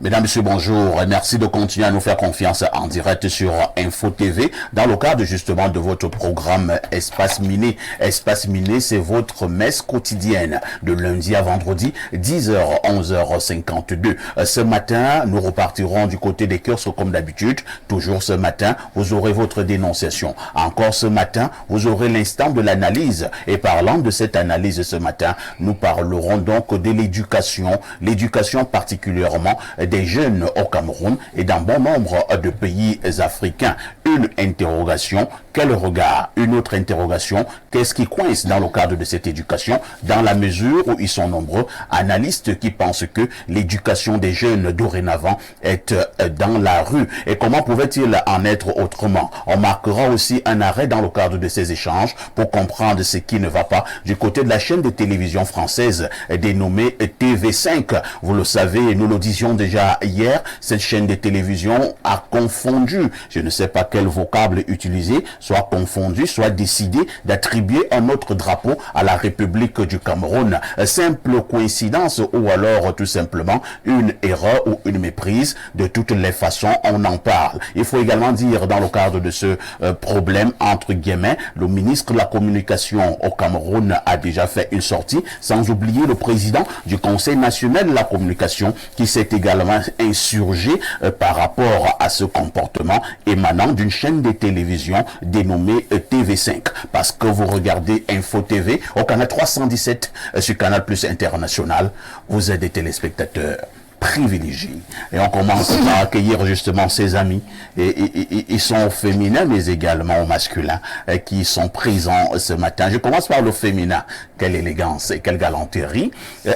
Mesdames, Messieurs, bonjour et merci de continuer à nous faire confiance en direct sur Info TV dans le cadre justement de votre programme Espace Miné. Espace Miné, c'est votre messe quotidienne de lundi à vendredi, 10h, 11h52. Ce matin, nous repartirons du côté des kiosques comme d'habitude. Toujours ce matin, vous aurez votre dénonciation. Encore ce matin, vous aurez l'instant de l'analyse. Et parlant de cette analyse ce matin, nous parlerons donc de l'éducation particulièrement des jeunes au Cameroun et dans bon nombre de pays africains. Une interrogation, quel regard? Une autre interrogation, qu'est-ce qui coince dans le cadre de cette éducation, dans la mesure où ils sont nombreux analystes qui pensent que l'éducation des jeunes dorénavant est dans la rue. Et comment pouvait-il en être autrement? On marquera aussi un arrêt dans le cadre de ces échanges pour comprendre ce qui ne va pas du côté de la chaîne de télévision française dénommée TV5. Vous le savez, nous le disions déjà hier, cette chaîne de télévision a confondu, je ne sais pas quel vocable utiliser, soit confondu, soit décidé d'attribuer un autre drapeau à la République du Cameroun. Simple coïncidence ou alors tout simplement une erreur ou une méprise. De toutes les façons, on en parle. Il faut également dire dans le cadre de ce problème, entre guillemets, le ministre de la Communication au Cameroun a déjà fait une sortie, sans oublier le président du Conseil national de la communication qui s'est également insurgé par rapport à ce comportement émanant d'une chaîne de télévision dénommée TV5. Parce que vous regardez Info TV au canal 317 sur Canal Plus International, vous êtes des téléspectateurs privilégiés. Et on commence par accueillir justement ses amis. Et ils sont au féminin, mais également au masculin, qui sont présents ce matin. Je commence par le féminin. Quelle élégance et quelle galanterie.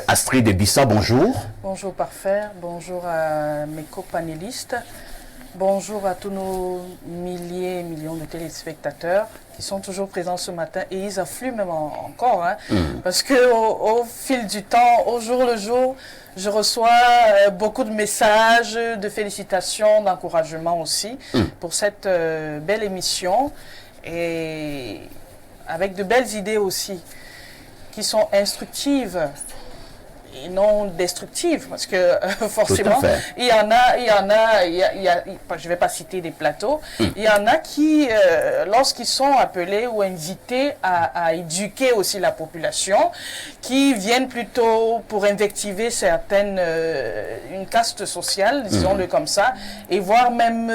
Astrid Bissa, bonjour. Bonjour Parfait, bonjour à mes copanélistes. Bonjour à tous nos milliers et millions de téléspectateurs qui sont toujours présents ce matin et ils affluent même encore, hein, parce que au fil du temps, au jour le jour, je reçois beaucoup de messages, de félicitations, d'encouragement aussi pour cette belle émission et avec de belles idées aussi qui sont instructives et non destructives, parce que forcément, il y a, je ne vais pas citer des plateaux, il y en a qui, lorsqu'ils sont appelés ou invités à éduquer aussi la population, qui viennent plutôt pour invectiver certaines, une caste sociale, disons-le comme ça, et voire même,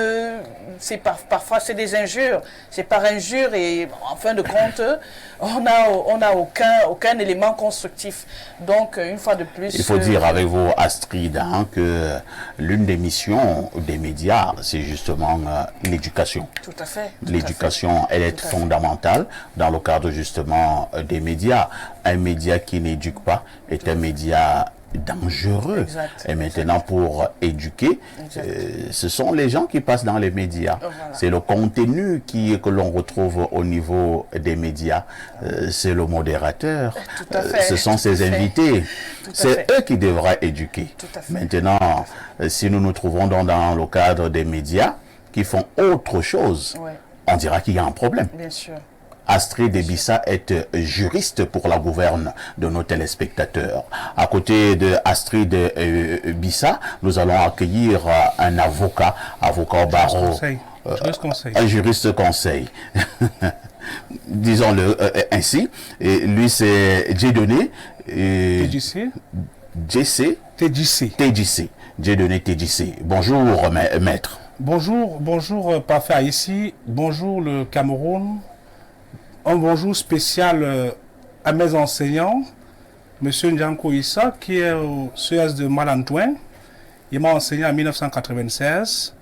parfois c'est des injures, c'est par injure et en fin de compte, on n'a aucun élément constructif. Donc, une fois de plus... Il faut dire avec vous, Astrid, hein, que l'une des missions des médias, c'est justement l'éducation. Tout à fait. L'éducation, elle est fondamentale dans le cadre justement des médias. Un média qui n'éduque pas est un média dangereux. Exact. Et maintenant, pour éduquer, ce sont les gens qui passent dans les médias. Voilà. C'est le contenu que l'on retrouve au niveau des médias. C'est le modérateur. Tout à fait. Ce sont ses invités. C'est eux qui devraient éduquer. Tout à fait. Maintenant, si nous nous trouvons dans le cadre des médias qui font autre chose, on dira qu'il y a un problème. Bien sûr. Astrid Bissa est juriste pour la gouverne de nos téléspectateurs. À côté de Astrid Bissa, nous allons accueillir un avocat au barreau. Un juriste conseil. Disons-le ainsi. Et lui, c'est Dieudonné. Dieudonné TJC. Bonjour, maître. Bonjour, Parfait ici. Bonjour, le Cameroun. Un bonjour spécial à mes enseignants, M. Njanko Issa, qui est au CES de Malantoin. Il m'a enseigné en 1996.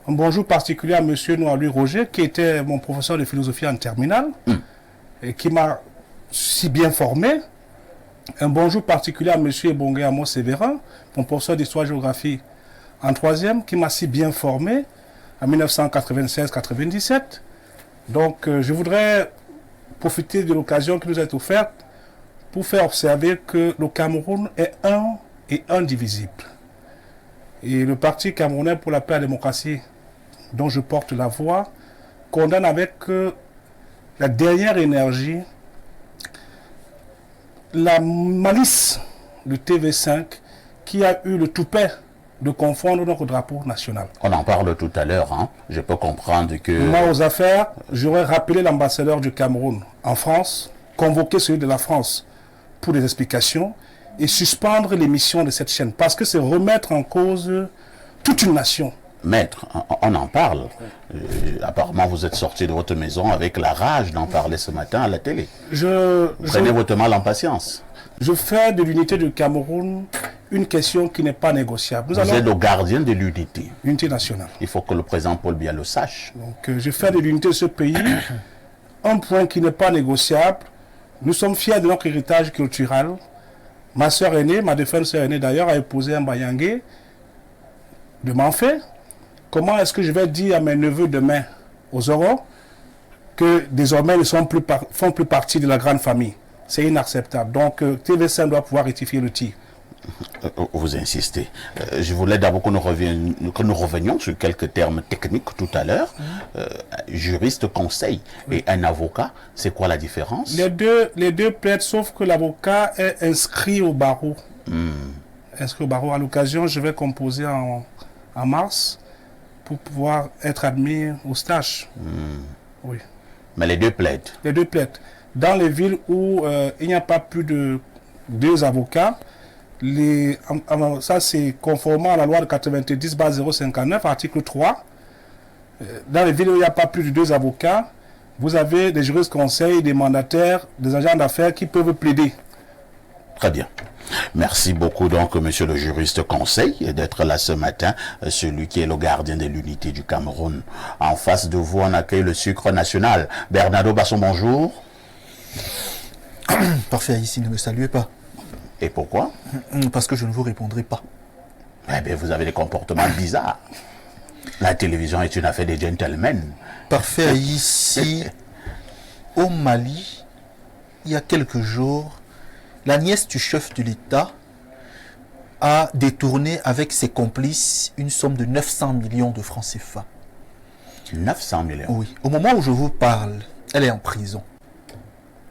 Un bonjour particulier à M. Noir-Louis Roger, qui était mon professeur de philosophie en terminale, et qui m'a si bien formé. Un bonjour particulier à M. Ebongé Amo Sévérin, mon professeur d'histoire-géographie en troisième, qui m'a si bien formé en 1996-97. Donc, je voudrais profiter de l'occasion qui nous est offerte pour faire observer que le Cameroun est un et indivisible. Et le Parti camerounais pour la paix et la démocratie, dont je porte la voix, condamne avec la dernière énergie la malice de TV5 qui a eu le toupet de confondre notre drapeau national. On en parle tout à l'heure, hein. Je peux comprendre que... Moi, aux affaires, j'aurais rappelé l'ambassadeur du Cameroun en France, convoqué celui de la France pour des explications et suspendre l'émission de cette chaîne. Parce que c'est remettre en cause toute une nation. Maître, on en parle. Apparemment, vous êtes sorti de votre maison avec la rage d'en parler ce matin à la télé. Prenez votre mal en patience. Je fais de l'unité du Cameroun une question qui n'est pas négociable. Vous êtes le gardien de l'unité. L'unité nationale. Il faut que le président Paul Biya le sache. Donc, je fais de l'unité de ce pays un point qui n'est pas négociable. Nous sommes fiers de notre héritage culturel. Ma soeur aînée, ma défunte soeur aînée d'ailleurs, a épousé un Bayangé de Manfait. Comment est-ce que je vais dire à mes neveux demain, aux Oro, que désormais ils ne font plus partie de la grande famille? C'est inacceptable. Donc TV5 doit pouvoir rectifier le tir. Vous insistez. Je voulais d'abord que nous revenions sur quelques termes techniques tout à l'heure. Juriste conseil et un avocat, c'est quoi la différence? Les deux plaident, sauf que l'avocat est inscrit au barreau. Inscrit au barreau. À l'occasion, je vais composer en mars pour pouvoir être admis au stage. Oui. Mais les deux plaident. Les deux plaident. Dans les villes où il n'y a pas plus de 2 avocats, ça c'est conformément à la loi de 90/059, article 3. Dans les villes où il n'y a pas plus de 2 avocats, vous avez des juristes conseils, des mandataires, des agents d'affaires qui peuvent plaider. Très bien. Merci beaucoup donc monsieur le juriste conseil d'être là ce matin, celui qui est le gardien de l'unité du Cameroun. En face de vous, on accueille le sucre national. Bernardo Basson, bonjour. Parfait, ici, ne me saluez pas. Et pourquoi? Parce que je ne vous répondrai pas. Eh bien, vous avez des comportements bizarres. La télévision est une affaire des gentlemen. Parfait, ici, au Mali, il y a quelques jours, la nièce du chef de l'État a détourné avec ses complices une somme de 900 millions de francs CFA. 900 millions? Oui. Au moment où je vous parle, elle est en prison.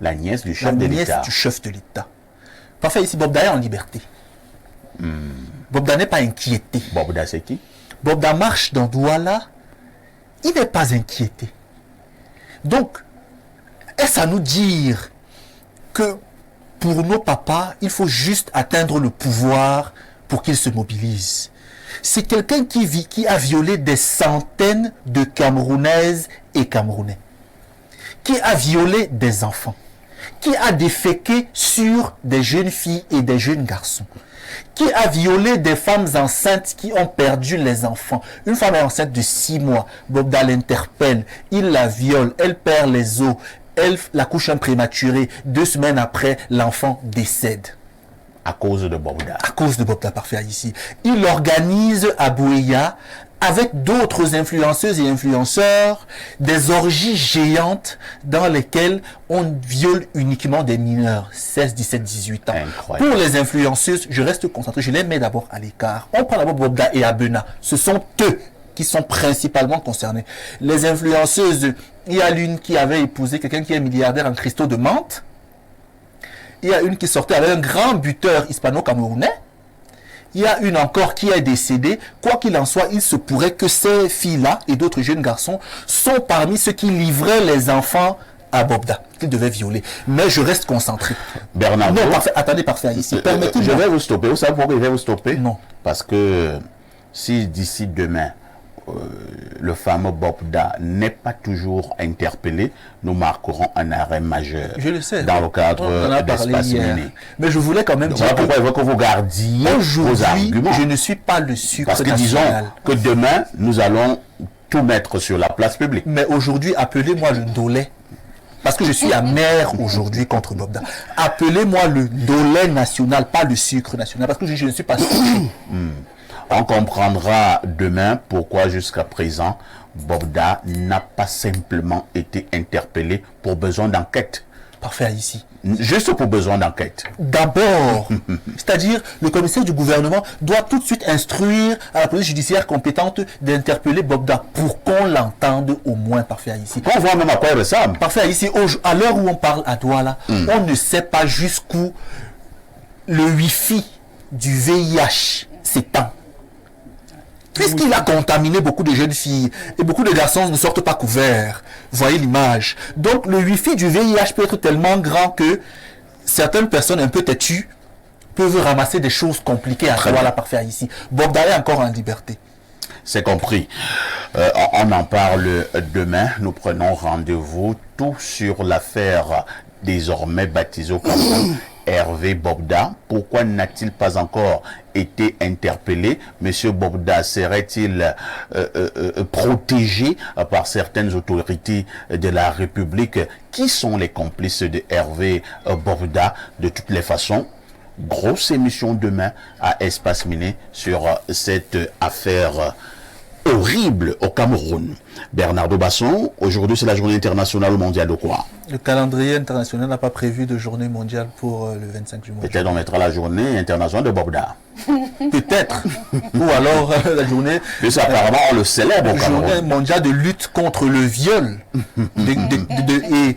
La nièce du chef de l'État? La nièce du chef de l'État. Parfait, ici, Bobda est en liberté. Bobda n'est pas inquiété. Bobda, c'est qui? Bobda marche dans Douala. Il n'est pas inquiété. Donc, est-ce à nous dire que pour nos papas, il faut juste atteindre le pouvoir pour qu'ils se mobilisent? C'est quelqu'un qui a violé des centaines de Camerounaises et Camerounais, qui a violé des enfants, qui a déféqué sur des jeunes filles et des jeunes garçons, qui a violé des femmes enceintes qui ont perdu les enfants. Une femme est enceinte de 6 mois, Bobda l'interpelle, il la viole, elle perd les os, elle l'accouche un prématuré, 2 semaines après, l'enfant décède. À cause de Bobda. À cause de Bobda, parfait, ici. Il organise à Bouéa, avec d'autres influenceuses et influenceurs, des orgies géantes dans lesquelles on viole uniquement des mineurs, 16, 17, 18 ans. Incroyable. Pour les influenceuses, je reste concentré, je les mets d'abord à l'écart. On prend d'abord Bobda et Abena. Ce sont eux qui sont principalement concernés. Les influenceuses, il y a l'une qui avait épousé quelqu'un qui est milliardaire en cristaux de menthe. Il y a une qui sortait avec un grand buteur hispano-camerounais. Il y a une encore qui est décédée. Quoi qu'il en soit, il se pourrait que ces filles-là et d'autres jeunes garçons sont parmi ceux qui livraient les enfants à Bobda, qu'ils devaient violer. Mais je reste concentré. Bernard. Non, parfait. Attendez, parfait, ici. Permettez-moi. Je vais vous stopper. Vous savez pourquoi je vais vous stopper? Non. Parce que si d'ici demain, le fameux Bobda n'est pas toujours interpellé, nous marquerons un arrêt majeur. Je le sais. Dans le cadre d'Espace Miné. Mais je voulais quand même dire. Voilà pourquoi il faut que vous gardiez vos arguments. Je ne suis pas le sucre Parce que national. disons que demain, nous allons tout mettre sur la place publique. Mais aujourd'hui, appelez-moi le Ndolé. Parce que je suis amer aujourd'hui contre Bobda. Appelez-moi le Ndolé national, pas le sucre national. Parce que je ne suis pas sucré. On comprendra demain pourquoi jusqu'à présent, Bobda n'a pas simplement été interpellé pour besoin d'enquête. Parfait, ici. Juste pour besoin d'enquête. D'abord, c'est-à-dire le commissaire du gouvernement doit tout de suite instruire à la police judiciaire compétente d'interpeller Bobda pour qu'on l'entende au moins. Parfait, ici. On voit même à quoi il ressemble. Parfait, ici. À l'heure où on parle à Douala, on ne sait pas jusqu'où le Wi-Fi du VIH s'étend. Puisqu'il a contaminé beaucoup de jeunes filles et beaucoup de garçons ne sortent pas couverts. Voyez l'image. Donc le wifi du VIH peut être tellement grand que certaines personnes un peu têtues peuvent ramasser des choses compliquées à Douala par faire ici. Bogda est encore en liberté. C'est compris. On en parle demain. Nous prenons rendez-vous tout sur l'affaire désormais baptisée au Cameroun, Hervé Bogda. Pourquoi n'a-t-il pas encore été interpellé? Monsieur Bogda serait-il protégé par certaines autorités de la République? Qui sont les complices de Hervé Bogda? De toutes les façons, grosse émission demain à Espace Miné sur cette affaire horrible au Cameroun. Bernardo Basson, aujourd'hui c'est la journée internationale mondiale de quoi? Le calendrier international n'a pas prévu de journée mondiale pour le 25 juin. Peut-être on mettra la journée internationale de Bogda. Peut-être. Ou alors la journée... Mais ça, apparemment, on le célèbre au Cameroun. Journée mondiale de lutte contre le viol. Et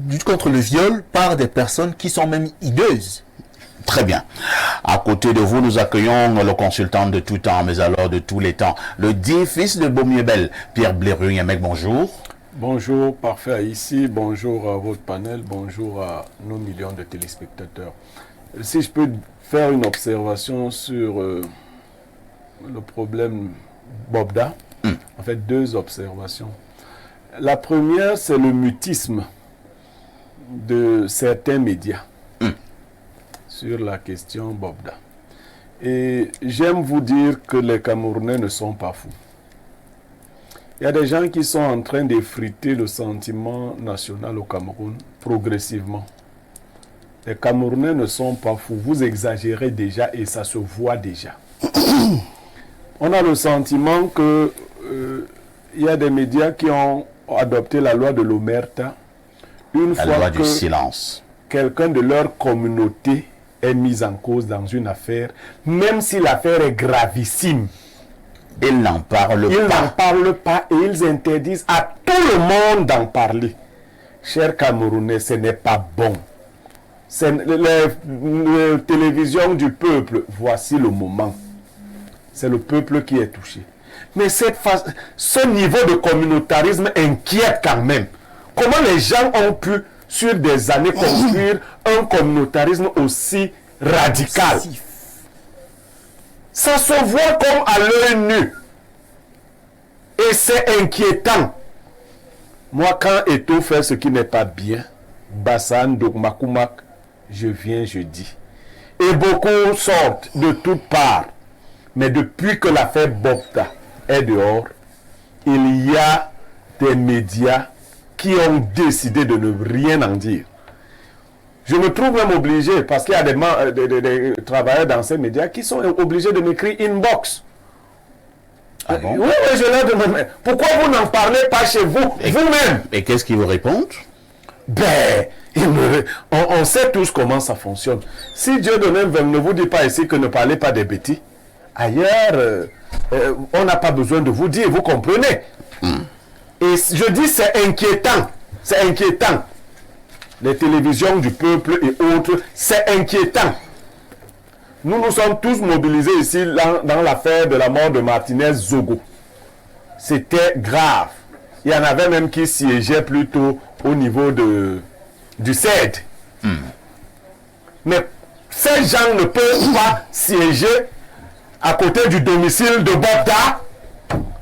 lutte contre le viol par des personnes qui sont même hideuses. Très bien. À côté de vous, nous accueillons le consultant de tout temps, mais alors de tous les temps, le dit fils de Beaumier-Bel, Pierre Blérung. Mec, bonjour. Bonjour, parfait ici. Bonjour à votre panel. Bonjour à nos millions de téléspectateurs. Si je peux faire une observation sur le problème Bogda, en fait, deux observations. La première, c'est le mutisme de certains médias sur la question Bogda. Et j'aime vous dire que les Camerounais ne sont pas fous. Il y a des gens qui sont en train d'effriter le sentiment national au Cameroun progressivement. Les Camerounais ne sont pas fous. Vous exagérez déjà et ça se voit déjà. On a le sentiment que il y a des médias qui ont adopté la loi de l'Omerta une La fois loi que du silence. quelqu'un de leur communauté est mis en cause dans une affaire, même si l'affaire est gravissime. Ils n'en parlent Ils n'en pas. parlent pas et ils interdisent à tout le monde d'en parler. Chers Camerounais, ce n'est pas bon. C'est les télévisions du peuple, voici le moment. C'est le peuple qui est touché. Mais ce niveau de communautarisme inquiète quand même. Comment les gens ont pu, sur des années, construire un communautarisme aussi radical? Ça se voit comme à l'œil nu. Et c'est inquiétant. Moi, quand Eto fait ce qui n'est pas bien, Bassan, Dogmakoumak, je viens, je dis. Et beaucoup sortent de toutes parts. Mais depuis que l'affaire Bogda est dehors, il y a des médias qui ont décidé de ne rien en dire. Je me trouve même obligé, parce qu'il y a des travailleurs dans ces médias qui sont obligés de m'écrire inbox. Ah bon? Oui, je leur demande, pourquoi vous n'en parlez pas chez vous, vous-même? Et qu'est-ce qu'ils vous répondent? Ben, on sait tous comment ça fonctionne. Si Dieu de même ne vous dit pas ici que ne parlez pas des bêtises, ailleurs, on n'a pas besoin de vous dire, vous comprenez? Et je dis c'est inquiétant, c'est inquiétant. Les télévisions du peuple et autres, c'est inquiétant. Nous nous sommes tous mobilisés ici dans l'affaire de la mort de Martinez Zogo. C'était grave. Il y en avait même qui siégeaient plutôt au niveau du CED. Mais ces gens ne peuvent pas siéger à côté du domicile de Bogda.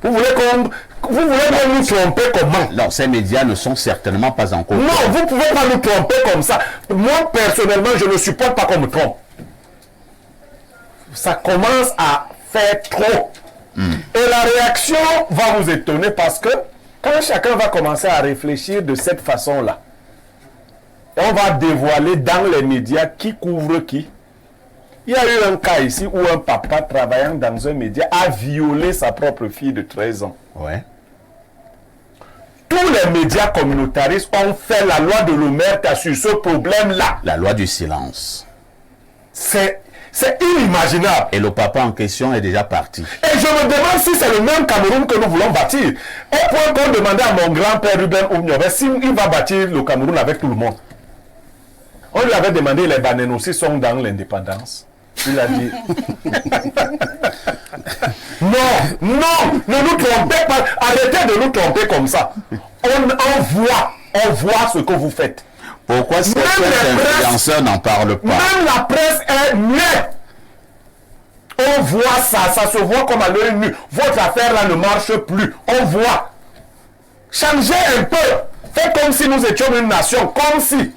Vous voulez nous tromper comment? Non, ces médias ne sont certainement pas encore. Non, vous ne pouvez pas nous tromper comme ça. Moi, personnellement, je ne supporte pas qu'on me trompe. Ça commence à faire trop. Et la réaction va vous étonner parce que quand chacun va commencer à réfléchir de cette façon-là, on va dévoiler dans les médias qui couvre qui. Il y a eu un cas ici où un papa travaillant dans un média a violé sa propre fille de 13 ans. Ouais. Tous les médias communautaristes ont fait la loi de l'Omerta sur ce problème-là. La loi du silence. C'est inimaginable. Et le papa en question est déjà parti. Et je me demande si c'est le même Cameroun que nous voulons bâtir. Au point qu'on demandait à mon grand-père Ruben Oumniové s'il va bâtir le Cameroun avec tout le monde. On lui avait demandé, les Banènes aussi sont dans l'indépendance. Il a dit. Non, non, ne nous trompez pas. Arrêtez de nous tromper comme ça. On voit ce que vous faites. Pourquoi certains influenceurs n'en parlent pas? Même la presse est née. On voit ça, ça se voit comme à l'œil nu. Votre affaire là ne marche plus. On voit. Changez un peu. Faites comme si nous étions une nation. Comme si.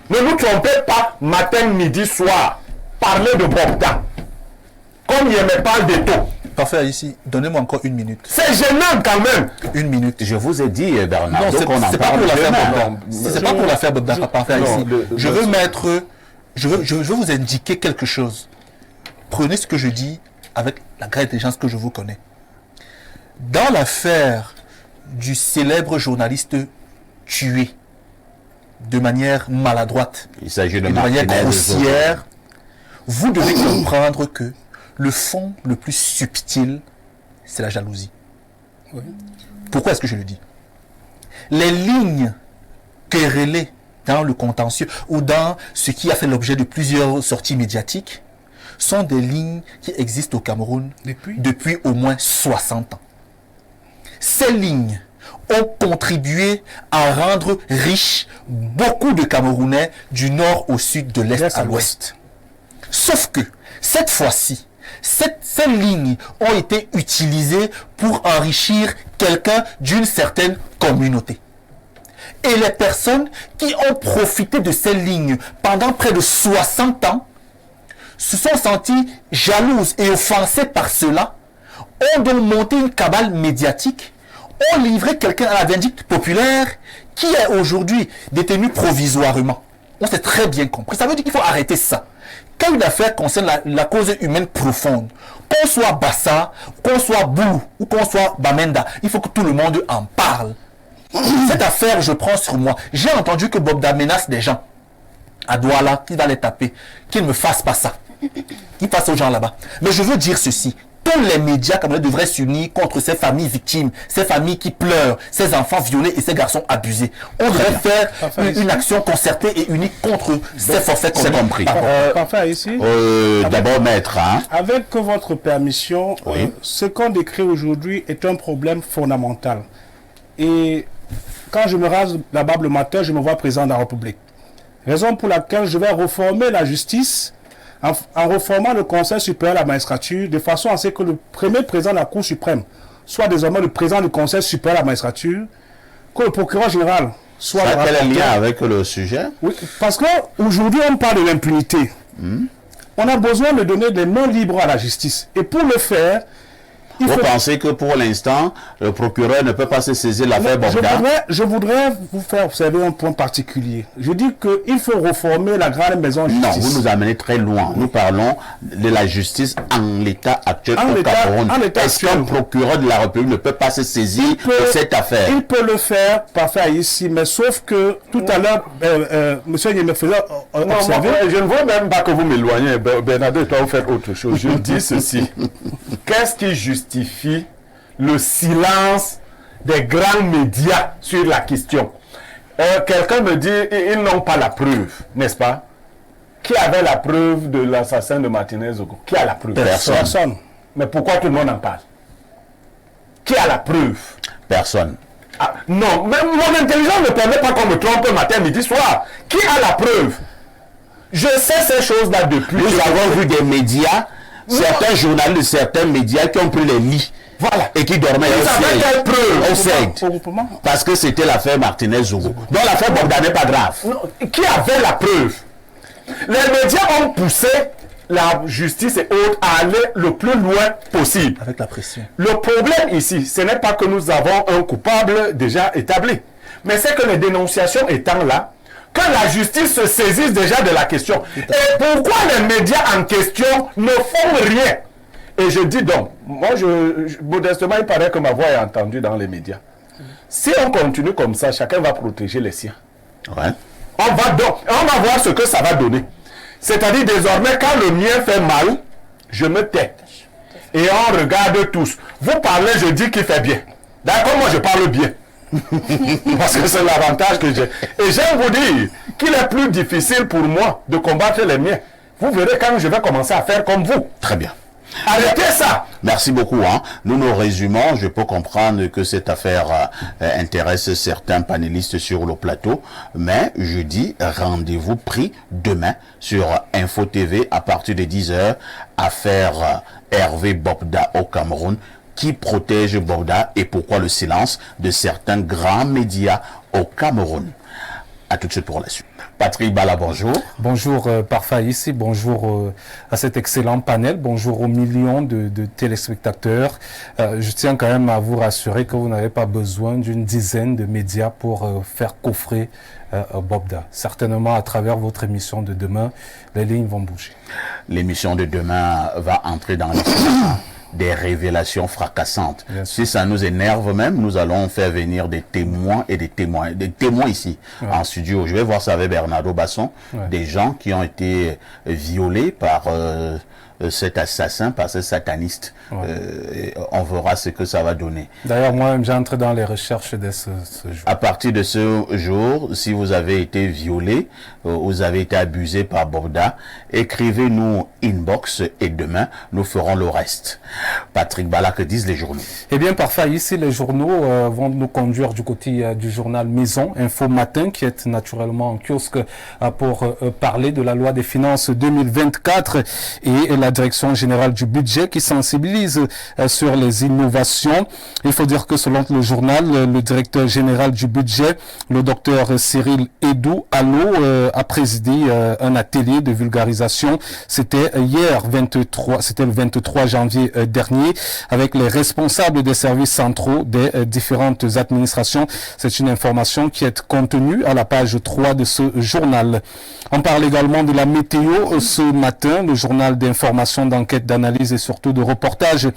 Ne nous trompez pas matin, midi, soir. Parlez de Bogdan. Comme il me parle de tout. Parfait, ici, donnez-moi encore 1 minute. C'est gênant quand même. 1 minute. Je vous ai dit, Bernard, Non, qu'on en c'est pas parle pour l'affaire demain. Bogdan. C'est pas pour l'affaire Bogdan, parfait, ici. Je veux mettre... Je veux vous indiquer quelque chose. Prenez ce que je dis avec la grande intelligence que je vous connais. Dans l'affaire du célèbre journaliste tué de manière maladroite, Il s'agit de et de manière Martinez. grossière, vous devez comprendre que le fond le plus subtil, c'est la jalousie. Oui. Pourquoi est-ce que je le dis? Les lignes querellées dans le contentieux ou dans ce qui a fait l'objet de plusieurs sorties médiatiques sont des lignes qui existent au Cameroun depuis au moins 60 ans. Ces lignes ont contribué à rendre riches beaucoup de Camerounais du nord au sud, de l'est à l'ouest. Sauf que, cette fois-ci, ces lignes ont été utilisées pour enrichir quelqu'un d'une certaine communauté. Et les personnes qui ont profité de ces lignes pendant près de 60 ans se sont senties jalouses et offensées par cela, ont donc monté une cabale médiatique, ont livré quelqu'un à la vindicte populaire qui est aujourd'hui détenu provisoirement. On s'est très bien compris. Ça veut dire qu'il faut arrêter ça. Quand une affaire concerne la cause humaine profonde, qu'on soit Bassa, qu'on soit Bou ou qu'on soit Bamenda, il faut que tout le monde en parle. Cette affaire, je prends sur moi. J'ai entendu que Bogdan menace des gens à Douala, qu'il va les taper, qu'il ne me fasse pas ça. Qu'il fasse aux gens là-bas. Mais je veux dire ceci. Tous les médias camerounais devraient s'unir contre ces familles victimes, ces familles qui pleurent, ces enfants violés et ces garçons abusés. On devrait faire une action concertée et unique contre ces forfaits. C'est compris. Parfait, ici. D'abord, maître, hein? Avec votre permission, Oui. Ce qu'on décrit aujourd'hui est un problème fondamental. Et quand je me rase la barbe le matin, je me vois président de la République. Raison pour laquelle je vais réformer la justice en réformant le Conseil supérieur de la magistrature de façon à ce que le premier président de la Cour suprême soit désormais le président du Conseil supérieur de la magistrature, que le procureur général soit Ça le a quel rapporteur. lien avec le sujet? Oui, parce qu'aujourd'hui, on parle de l'impunité. On a besoin de donner des mains libres à la justice. Et pour le faire, il Vous faut... pensez que pour l'instant, le procureur ne peut pas se saisir de l'affaire Bogdan? Je voudrais vous faire observer un point particulier. Je dis qu'il faut reformer la grande maison de Non, justice. vous nous amenez très loin. Nous parlons de la justice en l'état actuel En au l'état- Cameroun. en l'état Est-ce actuel. qu'un procureur de la République ne peut pas se saisir de cette affaire? Il peut le faire, parfait ici, mais sauf que tout à l'heure, monsieur Nye me faisait observer. Je ne vois même pas que vous m'éloignez. Bernardo, toi, vous faites autre chose. Je dis ceci. Qu'est-ce qui justifie le silence des grands médias sur la question? Quelqu'un me dit, ils n'ont pas la preuve, n'est-ce pas? Qui avait la preuve de l'assassin de Martinez Zogo? Qui a la preuve? Personne. Mais pourquoi tout le monde en parle? Qui a la preuve? Personne. Ah, non, mais mon intelligence ne permet pas qu'on me trompe matin, midi, soir. Qui a la preuve? Je sais ces choses-là depuis. Nous avons vu des médias, certains journalistes, certains médias qui ont pris les lits. Voilà. Et qui dormaient Vous avez quelle preuve? au siège. Au groupement. Parce que c'était l'affaire Martinez Zogo. Donc l'affaire Bogdan n'est pas grave. Non, qui avait la preuve? Les médias ont poussé la justice et autres à aller le plus loin possible. Avec la pression. Le problème ici, ce n'est pas que nous avons un coupable déjà établi, mais c'est que les dénonciations étant là, que la justice se saisisse déjà de la question. Et pourquoi les médias en question ne font rien? Et je dis donc, moi, modestement, il paraît que ma voix est entendue dans les médias. Si on continue comme ça, chacun va protéger les siens. Ouais. On va voir ce que ça va donner. C'est-à-dire, désormais, quand le mien fait mal, je me tais. Et on regarde tous. Vous parlez, je dis qu'il fait bien. D'accord, moi je parle bien. Parce que c'est l'avantage que j'ai. Et j'aime vous dire qu'il est plus difficile pour moi de combattre les miens vous verrez quand je vais commencer à faire comme vous. Très bien. Arrêtez ça. Merci beaucoup. Nous nous résumons. Je peux comprendre que cette affaire intéresse certains panélistes sur le plateau. Mais je dis rendez-vous pris demain sur Info TV à partir de 10h. Affaire Hervé Bobda au Cameroun. Qui protège Bobda et pourquoi le silence de certains grands médias au Cameroun? À tout de suite pour la suite. Patrick Bala, bonjour. Bonjour Parfa ici, bonjour à cet excellent panel, bonjour aux millions de téléspectateurs. Je tiens quand même à vous rassurer que vous n'avez pas besoin d'une dizaine de médias pour faire coffrer Bobda. Certainement à travers votre émission de demain, les lignes vont bouger. L'émission de demain va entrer dans l'histoire des révélations fracassantes. Si ça nous énerve même, nous allons faire venir des témoins et des témoins ici en studio. Je vais voir ça avec Bernardo Basson, des gens qui ont été violés par cet assassin, par ce sataniste. Et on verra ce que ça va donner. D'ailleurs, moi-même, j'ai entré dans les recherches de ce jour. À partir de ce jour, si vous avez été violé, vous avez été abusé par Bobda, écrivez-nous inbox et demain, nous ferons le reste. Patrick Bala, que disent les journaux? Eh bien, parfait. Ici, les journaux vont nous conduire du côté du journal Maison, Info Matin, qui est naturellement en kiosque pour parler de la loi des finances 2024 et la direction générale du budget qui sensibilise sur les innovations. Il faut dire que selon le journal, le directeur général du budget, le docteur Cyril Edou Allo, a présidé un atelier de vulgarisation. C'était c'était le 23 janvier dernier, avec les responsables des services centraux des différentes administrations. C'est une information qui est contenue à la page 3 de ce journal. On parle également de la météo ce matin, le journal d'information, d'enquête, d'analyse et surtout de reportage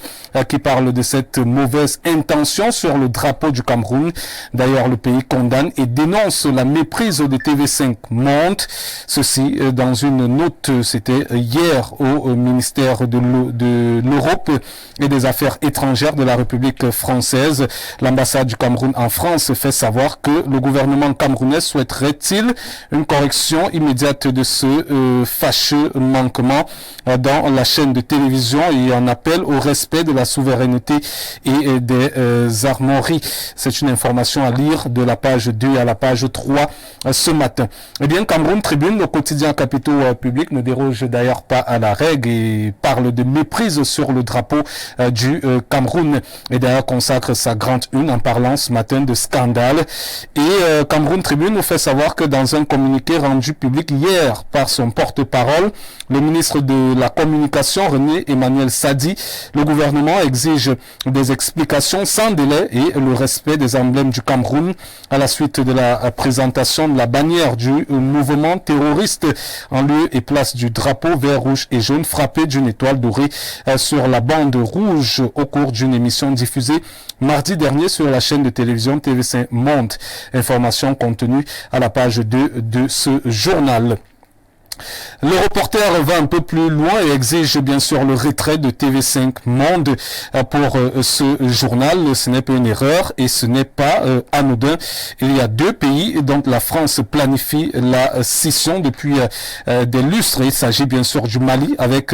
qui parle de cette mauvaise intention sur le drapeau du Cameroun. D'ailleurs, le pays condamne et dénonce la méprise de TV5 Monde. Ceci dans une note, c'était hier au ministère de l'Europe et des Affaires étrangères de la République française. L'ambassade du Cameroun en France fait savoir que le gouvernement camerounais souhaiterait-il une correction immédiate de ce fâcheux manquement dans la chaîne de télévision et en appel au respect de la souveraineté et des armoiries. C'est une information à lire de la page 2 à la page 3 ce matin. Eh bien, Cameroun Tribune, le quotidien capitaux public, ne déroge d'ailleurs pas à la règle et parle de méprise sur le drapeau du Cameroun et d'ailleurs consacre sa grande une en parlant ce matin de scandale. Et Cameroun Tribune nous fait savoir que dans un communiqué rendu public hier par son porte-parole, le ministre de la Communication, René Emmanuel Sadi, le gouvernement exige des explications sans délai et le respect des emblèmes du Cameroun à la suite de la présentation de la bannière du mouvement terroriste en lieu et place du drapeau vert, rouge et jaune frappé d'une étoile dorée sur la bande rouge au cours d'une émission diffusée mardi dernier sur la chaîne de télévision TV5 Monde. Information contenue à la page 2 de ce journal. Le reporter va un peu plus loin et exige bien sûr le retrait de TV5 Monde pour ce journal. Ce n'est pas une erreur et ce n'est pas anodin. Il y a deux pays dont la France planifie la scission depuis des lustres. Il s'agit bien sûr du Mali avec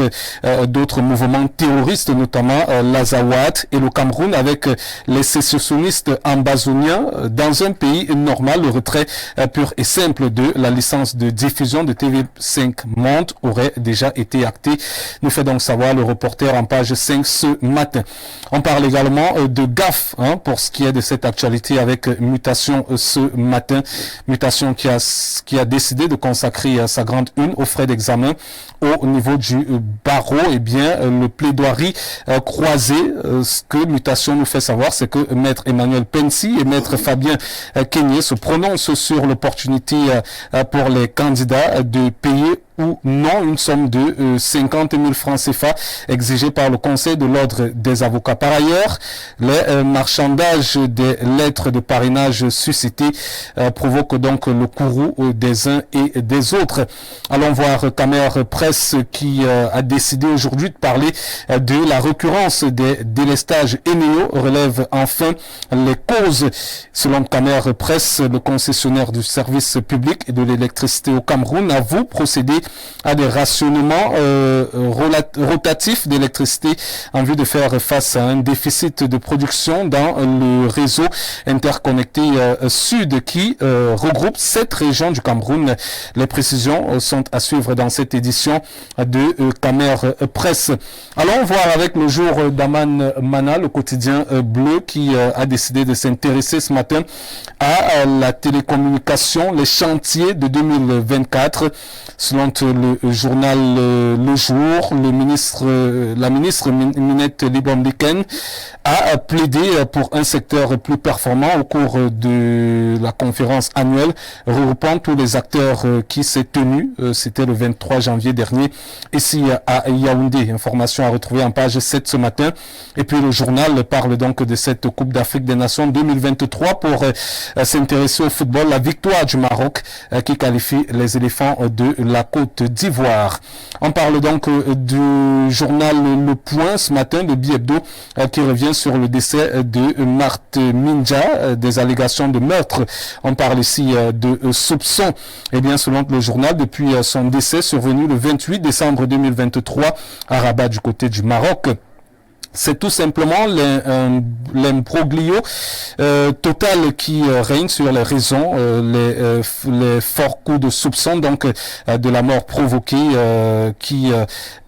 d'autres mouvements terroristes, notamment l'Azawad, et le Cameroun avec les sécessionnistes ambazoniens. Dans un pays normal, le retrait pur et simple de la licence de diffusion de TV5 Monde aurait déjà été acté, nous fait donc savoir le reporter en page 5 ce matin. On parle également de gaffe pour ce qui est de cette actualité avec Mutation ce matin. Mutation qui a décidé de consacrer sa grande une aux frais d'examen au niveau du barreau. Eh bien, le plaidoirie croisé, ce que Mutation nous fait savoir, c'est que Maître Emmanuel Pensi et Maître Fabien Kenyé se prononcent sur l'opportunité pour les candidats de payer ou non une somme de 50 000 francs CFA exigée par le Conseil de l'Ordre des avocats. Par ailleurs, les marchandages des lettres de parrainage suscités provoquent donc le courroux des uns et des autres. Allons voir Camer Presse qui a décidé aujourd'hui de parler de la récurrence des délestages Eneo, relève enfin les causes. Selon Camer Presse, le concessionnaire du service public et de l'électricité au Cameroun avoue procéder à des rationnements rotatifs d'électricité en vue de faire face à un déficit de production dans le réseau interconnecté sud qui regroupe 7 régions du Cameroun. Les précisions sont à suivre dans cette édition de Camer Presse. Allons voir avec le jour d'Aman Mana, le quotidien bleu, qui a décidé de s'intéresser ce matin à la télécommunication, les chantiers de 2024. Selon le journal Le Jour, la ministre Minette Libomdiken a plaidé pour un secteur plus performant au cours de la conférence annuelle regroupant tous les acteurs qui s'est tenue. C'était le 23 janvier dernier ici à Yaoundé. Information à retrouver en page 7 ce matin. Et puis le journal parle donc de cette Coupe d'Afrique des Nations 2023 pour s'intéresser au football. La victoire du Maroc qui qualifie les éléphants de la Côte d'Ivoire. On parle donc du journal Le Point ce matin, le Bi-Hebdo, qui revient sur le décès de Marthe Minja, des allégations de meurtre. On parle ici de soupçons. Eh bien, selon le journal, depuis son décès survenu le 28 décembre 2023 à Rabat du côté du Maroc, c'est tout simplement l'imbroglio total qui règne sur les raisons, les forts coups de soupçon donc de la mort provoquée qui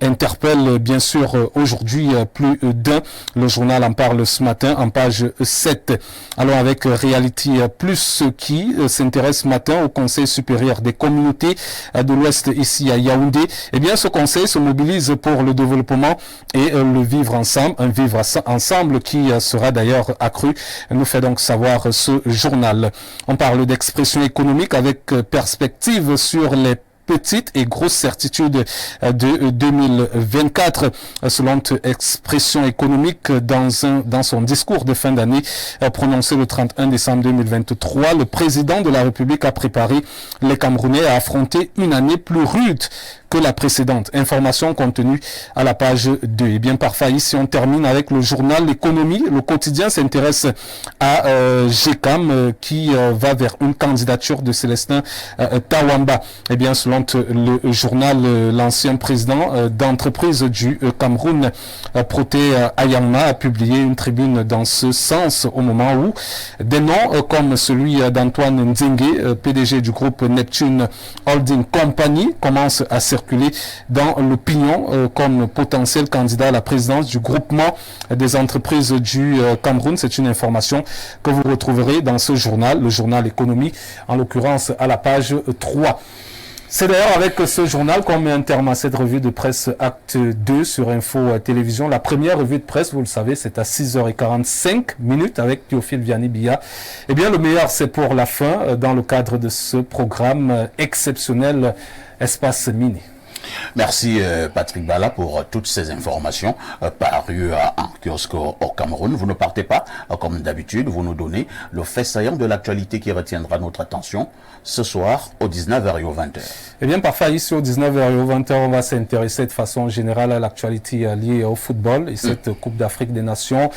interpelle bien sûr aujourd'hui plus d'un. Le journal en parle ce matin en page 7. Alors avec Reality Plus qui s'intéresse ce matin au Conseil supérieur des communautés de l'Ouest ici à Yaoundé, eh bien ce conseil se mobilise pour le développement et le vivre ensemble. Un vivre ensemble qui sera d'ailleurs accru, nous fait donc savoir ce journal. On parle d'expression économique avec perspective sur les petites et grosses certitudes de 2024. Selon Expression économique, dans son discours de fin d'année prononcé le 31 décembre 2023, le président de la République a préparé les Camerounais à affronter une année plus rude que la précédente. Information contenue à la page 2. Et bien parfois ici on termine avec le journal L'économie. Le quotidien s'intéresse à GECAM qui va vers une candidature de Célestin Tawamba. Et bien selon le journal, l'ancien président d'entreprise du Cameroun, Proté Ayangma, a publié une tribune dans ce sens au moment où des noms comme celui d'Antoine Nzingue, PDG du groupe Neptune Holding Company, commencent à circuler dans l'opinion comme potentiel candidat à la présidence du groupement des entreprises du Cameroun. C'est une information que vous retrouverez dans ce journal, le journal Économie, en l'occurrence à la page 3. C'est d'ailleurs avec ce journal qu'on met un terme à cette revue de presse Acte 2 sur Info Télévision. La première revue de presse, vous le savez, c'est à 6h45 avec Théophile Vianney-Billa. Eh bien, le meilleur, c'est pour la fin, dans le cadre de ce programme exceptionnel Espace Mini. Merci Patrick Bala pour toutes ces informations parues en kiosque au Cameroun. Vous ne partez pas, comme d'habitude, vous nous donnez le fait saillant de l'actualité qui retiendra notre attention ce soir au 19h et au 20h. Eh bien, parfois ici au 19h et au 20h, on va s'intéresser de façon générale à l'actualité liée au football et cette Coupe d'Afrique des Nations,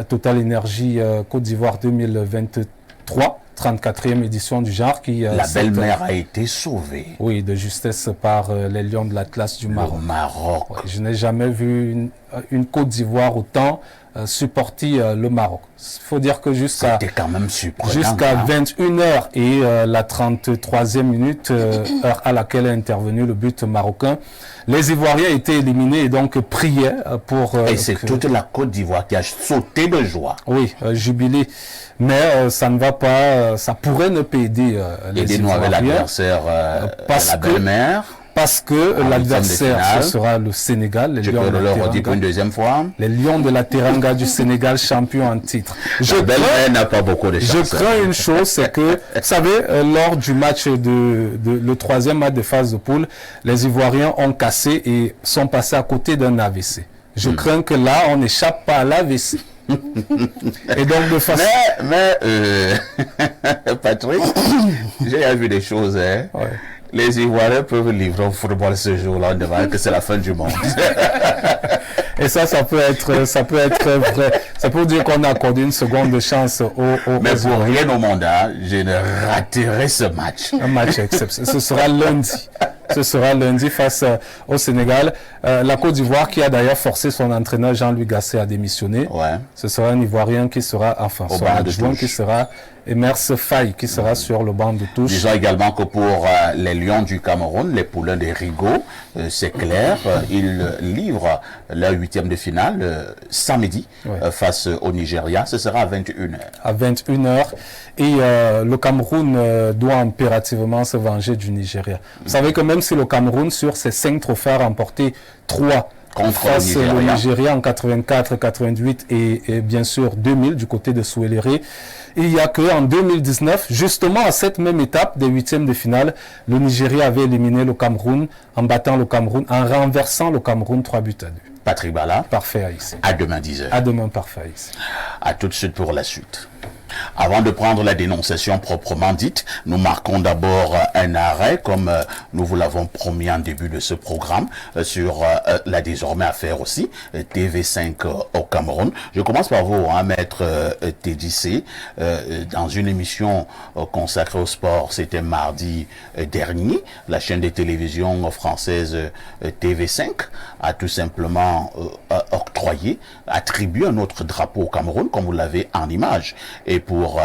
Total Énergie Côte d'Ivoire 2023. 34e édition du genre qui... la belle-mère a été sauvée. Oui, de justesse par les Lions de l'Atlas du Maroc. Le Maroc. Ouais, je n'ai jamais vu une Côte d'Ivoire autant supporter le Maroc. Il faut dire que jusqu'à 21h et la 33e minute, heure à laquelle est intervenu le but marocain, les Ivoiriens étaient éliminés et donc priaient pour... et c'est toute la Côte d'Ivoire qui a sauté de joie. Oui, jubilé. Mais ça ne va pas, ça pourrait ne pas aider les Ivoiriens. Aidez-nous avec l'adversaire, la belle-mère. Parce que l'adversaire, ce sera le Sénégal. Les Lions peux le redire pour une deuxième fois. Les Lions de la Teranga du Sénégal, champion en titre. N'a pas beaucoup de chance. Je crains une chose, c'est que, vous savez, lors du match le troisième match de phase de poule, les Ivoiriens ont cassé et sont passés à côté d'un AVC. Je crains que là, on n'échappe pas à l'AVC. Et donc de façon... Mais Patrick, j'ai vu des choses, hein. Ouais. Les Ivoiriens peuvent livrer au football ce jour-là, on devrait que c'est la fin du monde. Et ça peut être vrai. Ça peut dire qu'on a accordé une seconde chance mais pour rien au monde, je ne raterai ce match. Un match exceptionnel. Ce sera lundi. Ce sera lundi face au Sénégal. La Côte d'Ivoire qui a d'ailleurs forcé son entraîneur Jean-Louis Gasset à démissionner. Ouais. Ce sera un Ivoirien qui sera, enfin, son banc de adjoint touche. qui sera Emers Faye, qui sera sur le banc de touche. Disons également que pour les Lions du Cameroun, les poulains des Rigaud, c'est clair, ils livrent leur 8e de finale samedi face au Nigeria. Ce sera à 21h. À 21h. Et le Cameroun doit impérativement se venger du Nigeria. Vous savez que même si le Cameroun, sur ses 5 trophées, a remporté 3 contre face le Nigeria en 84, 88 et bien sûr 2000 du côté de Souéléré. Il y a que en 2019, justement à cette même étape des 8e de finale, le Nigeria avait éliminé le Cameroun en battant le Cameroun, en renversant le Cameroun 3-2. Patrick Bala. Parfait Aïssi. À demain 10h. À demain, parfait Aïssi. À tout de suite pour la suite. Avant de prendre la dénonciation proprement dite, nous marquons d'abord un arrêt, comme nous vous l'avons promis en début de ce programme, sur la désormais affaire aussi, TV5 au Cameroun. Je commence par vous, maître TDC, dans une émission consacrée au sport, c'était mardi dernier, la chaîne de télévision française TV5 a tout simplement octroyé, attribué un autre drapeau au Cameroun, comme vous l'avez en image. Et pour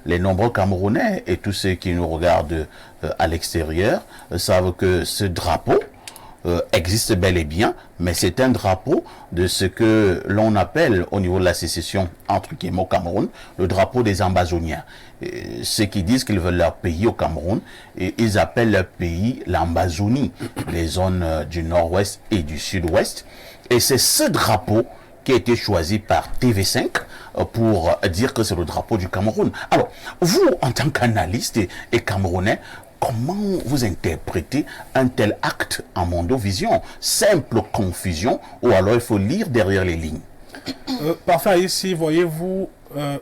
les nombreux Camerounais et tous ceux qui nous regardent à l'extérieur savent que ce drapeau existe bel et bien, mais c'est un drapeau de ce que l'on appelle au niveau de la sécession entre guillemets au Cameroun, le drapeau des Ambazoniens. Ceux qui disent qu'ils veulent leur pays au Cameroun, et ils appellent leur pays l'Ambazonie, les zones du nord-ouest et du sud-ouest. Et c'est ce drapeau qui a été choisi par TV5 pour dire que c'est le drapeau du Cameroun. Alors, vous, en tant qu'analyste et Camerounais, comment vous interprétez un tel acte en Mondovision? Simple confusion ou alors il faut lire derrière les lignes? Parfait, ici, voyez-vous,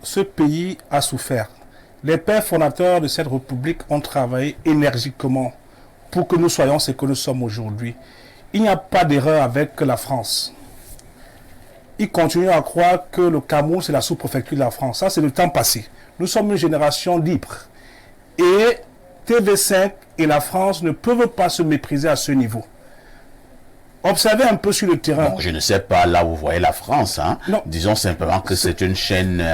ce pays a souffert. Les pères fondateurs de cette république ont travaillé énergiquement pour que nous soyons ce que nous sommes aujourd'hui. Il n'y a pas d'erreur avec la France. Ils continuent à croire que le Cameroun, c'est la sous-préfecture de la France. Ça, c'est le temps passé. Nous sommes une génération libre. Et TV5 et la France ne peuvent pas se mépriser à ce niveau. Observez un peu sur le terrain. Bon, je ne sais pas là où vous voyez la France. Non. Disons simplement que c'est une chaîne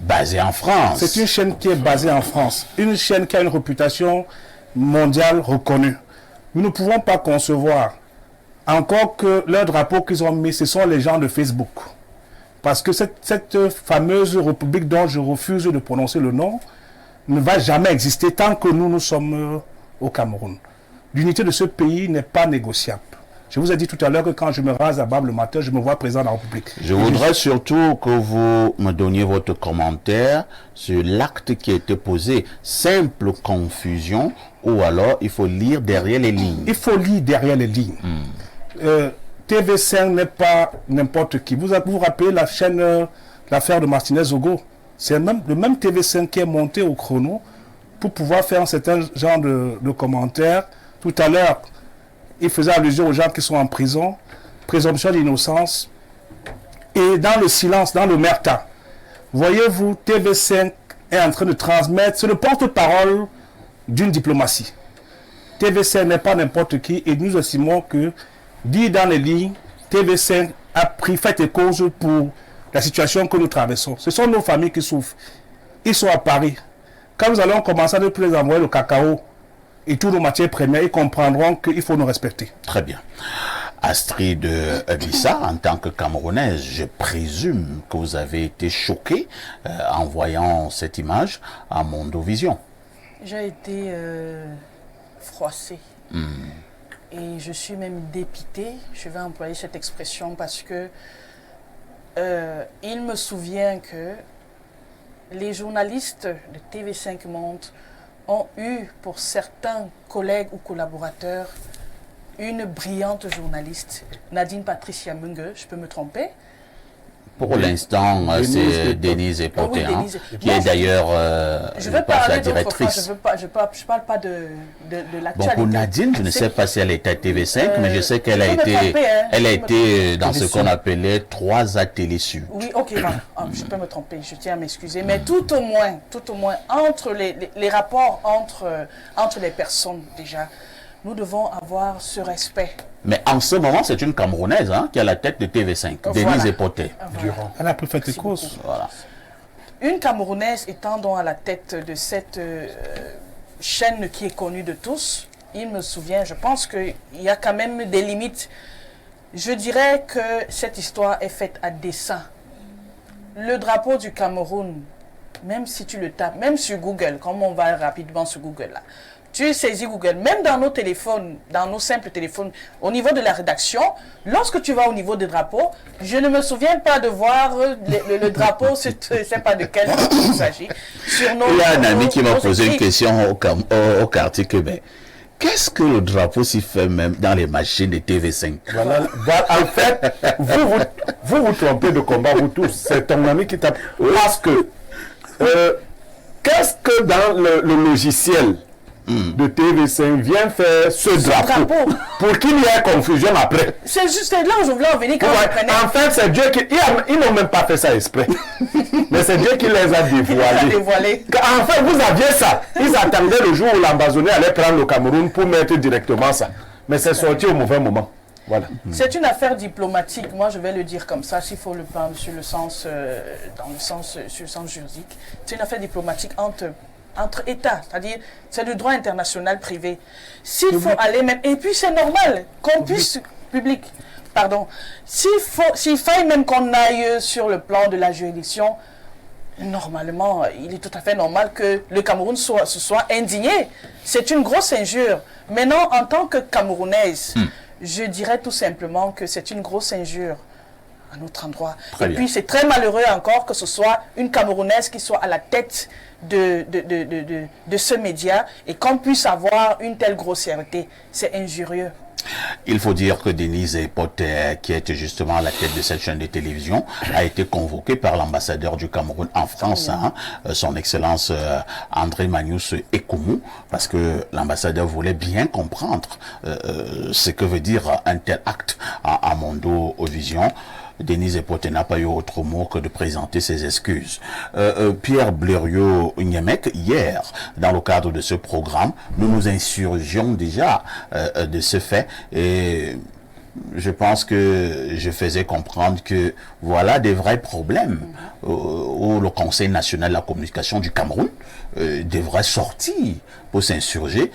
basée en France. C'est une chaîne qui est basée en France. Une chaîne qui a une réputation mondiale reconnue. Nous ne pouvons pas concevoir encore que leur drapeau qu'ils ont mis, ce sont les gens de Facebook. Parce que cette fameuse république dont je refuse de prononcer le nom ne va jamais exister tant que nous sommes au Cameroun. L'unité de ce pays n'est pas négociable. Je vous ai dit tout à l'heure que quand je me rase à Barbe le matin, je me vois président de la République. Je voudrais surtout que vous me donniez votre commentaire sur l'acte qui a été posé. Simple confusion ou alors il faut lire derrière les lignes? Il faut lire derrière les lignes. TV5 n'est pas n'importe qui. Vous vous rappelez la chaîne, l'affaire de Martinez-Ogo? C'est le même TV5 qui est monté au chrono pour pouvoir faire un certain genre de commentaires. Tout à l'heure, il faisait allusion aux gens qui sont en prison, présomption d'innocence, et dans le silence, dans l'omerta. Voyez-vous, TV5 est en train de transmettre, c'est le porte-parole d'une diplomatie. TV5 n'est pas n'importe qui, et nous estimons que, dit dans les lignes, TV5 a pris fait et cause pour la situation que nous traversons. Ce sont nos familles qui souffrent. Ils sont à Paris. Quand nous allons commencer à les envoyer le cacao et toutes nos matières premières, ils comprendront qu'il faut nous respecter. Très bien. Astrid Bissa, en tant que Camerounaise, je présume que vous avez été choquée en voyant cette image à Mondovision. J'ai été froissée. Et je suis même dépitée, je vais employer cette expression parce que il me souvient que les journalistes de TV5 Monde ont eu pour certains collègues ou collaborateurs une brillante journaliste, Nadine Patricia Munge, je peux me tromper, Pour l'instant, c'est Denise Epoté, Ah oui, Denise. qui Moi, est d'ailleurs Je veux pense, la parler d'autre part, directrice. je parle pas de Bon, l'actualité. pour Nadine, je ne sais pas si elle était à TV5, mais je sais qu'elle a je peux me été, tromper, hein, elle a je peux me été dans ce qu'on appelait 3 ateliers sud. Oui, ok, voilà. Je peux me tromper, je tiens à m'excuser. Mais tout au moins, entre les rapports entre les personnes, déjà, nous devons avoir ce respect. Mais en ce moment, c'est une Camerounaise qui est à la tête de TV5, Denise Voilà. Epoté. Voilà. Elle a pris fait cause. Voilà. Une Camerounaise étant donc à la tête de cette chaîne qui est connue de tous, il me souvient, je pense qu'il y a quand même des limites. Je dirais que cette histoire est faite à dessein. Le drapeau du Cameroun, même si tu le tapes, même sur Google, comme on va rapidement sur Google là, tu saisis Google, même dans nos téléphones, dans nos simples téléphones, au niveau de la rédaction, lorsque tu vas au niveau des drapeaux, je ne me souviens pas de voir le drapeau, je ne sais pas de quel drapeau il s'agit. Il y a un ami qui m'a posé une question au quartier que, ben, qu'est-ce que le drapeau s'y fait même dans les machines de TV5? Voilà. En fait, vous trompez de combat, vous tous. C'est ton ami qui t'a... Parce que, qu'est-ce que dans le logiciel de TV5 vient faire ce drapeau pour qu'il y ait confusion après? C'est juste là où je voulais en venir quand Ouais, je prenais. en fait, c'est Dieu qui... Ils n'ont même pas fait ça exprès. Mais c'est Dieu qui les a dévoilés. En fait, vous aviez ça. Ils attendaient le jour où l'ambassadeur allait prendre le Cameroun pour mettre directement ça. Mais c'est sorti au mauvais moment. Voilà. C'est une affaire diplomatique, moi je vais le dire comme ça, s'il faut le prendre sur le sens, sur le sens juridique. C'est une affaire diplomatique entre États, c'est-à-dire c'est du droit international privé. S'il faut aller même, et puis c'est normal qu'on puisse, public, pardon, s'il faille même qu'on aille sur le plan de la juridiction, normalement, il est tout à fait normal que le Cameroun se soit indigné. C'est une grosse injure. Maintenant, en tant que Camerounaise, je dirais tout simplement que c'est une grosse injure à notre endroit. Très bien. Puis c'est très malheureux encore que ce soit une Camerounaise qui soit à la tête de ce média et qu'on puisse avoir une telle grossièreté. C'est injurieux. Il faut dire que Denise Epoté, qui était justement à la tête de cette chaîne de télévision, a été convoquée par l'ambassadeur du Cameroun en France, son Excellence André Manius Ekoumou, parce que l'ambassadeur voulait bien comprendre ce que veut dire un tel acte à Mondo Vision. Denise Epoté n'a pas eu autre mot que de présenter ses excuses. Pierre Blériot-Niemek, hier, dans le cadre de ce programme, nous nous insurgions déjà de ce fait et je pense que je faisais comprendre que voilà des vrais problèmes où le Conseil national de la communication du Cameroun devrait sortir pour s'insurger.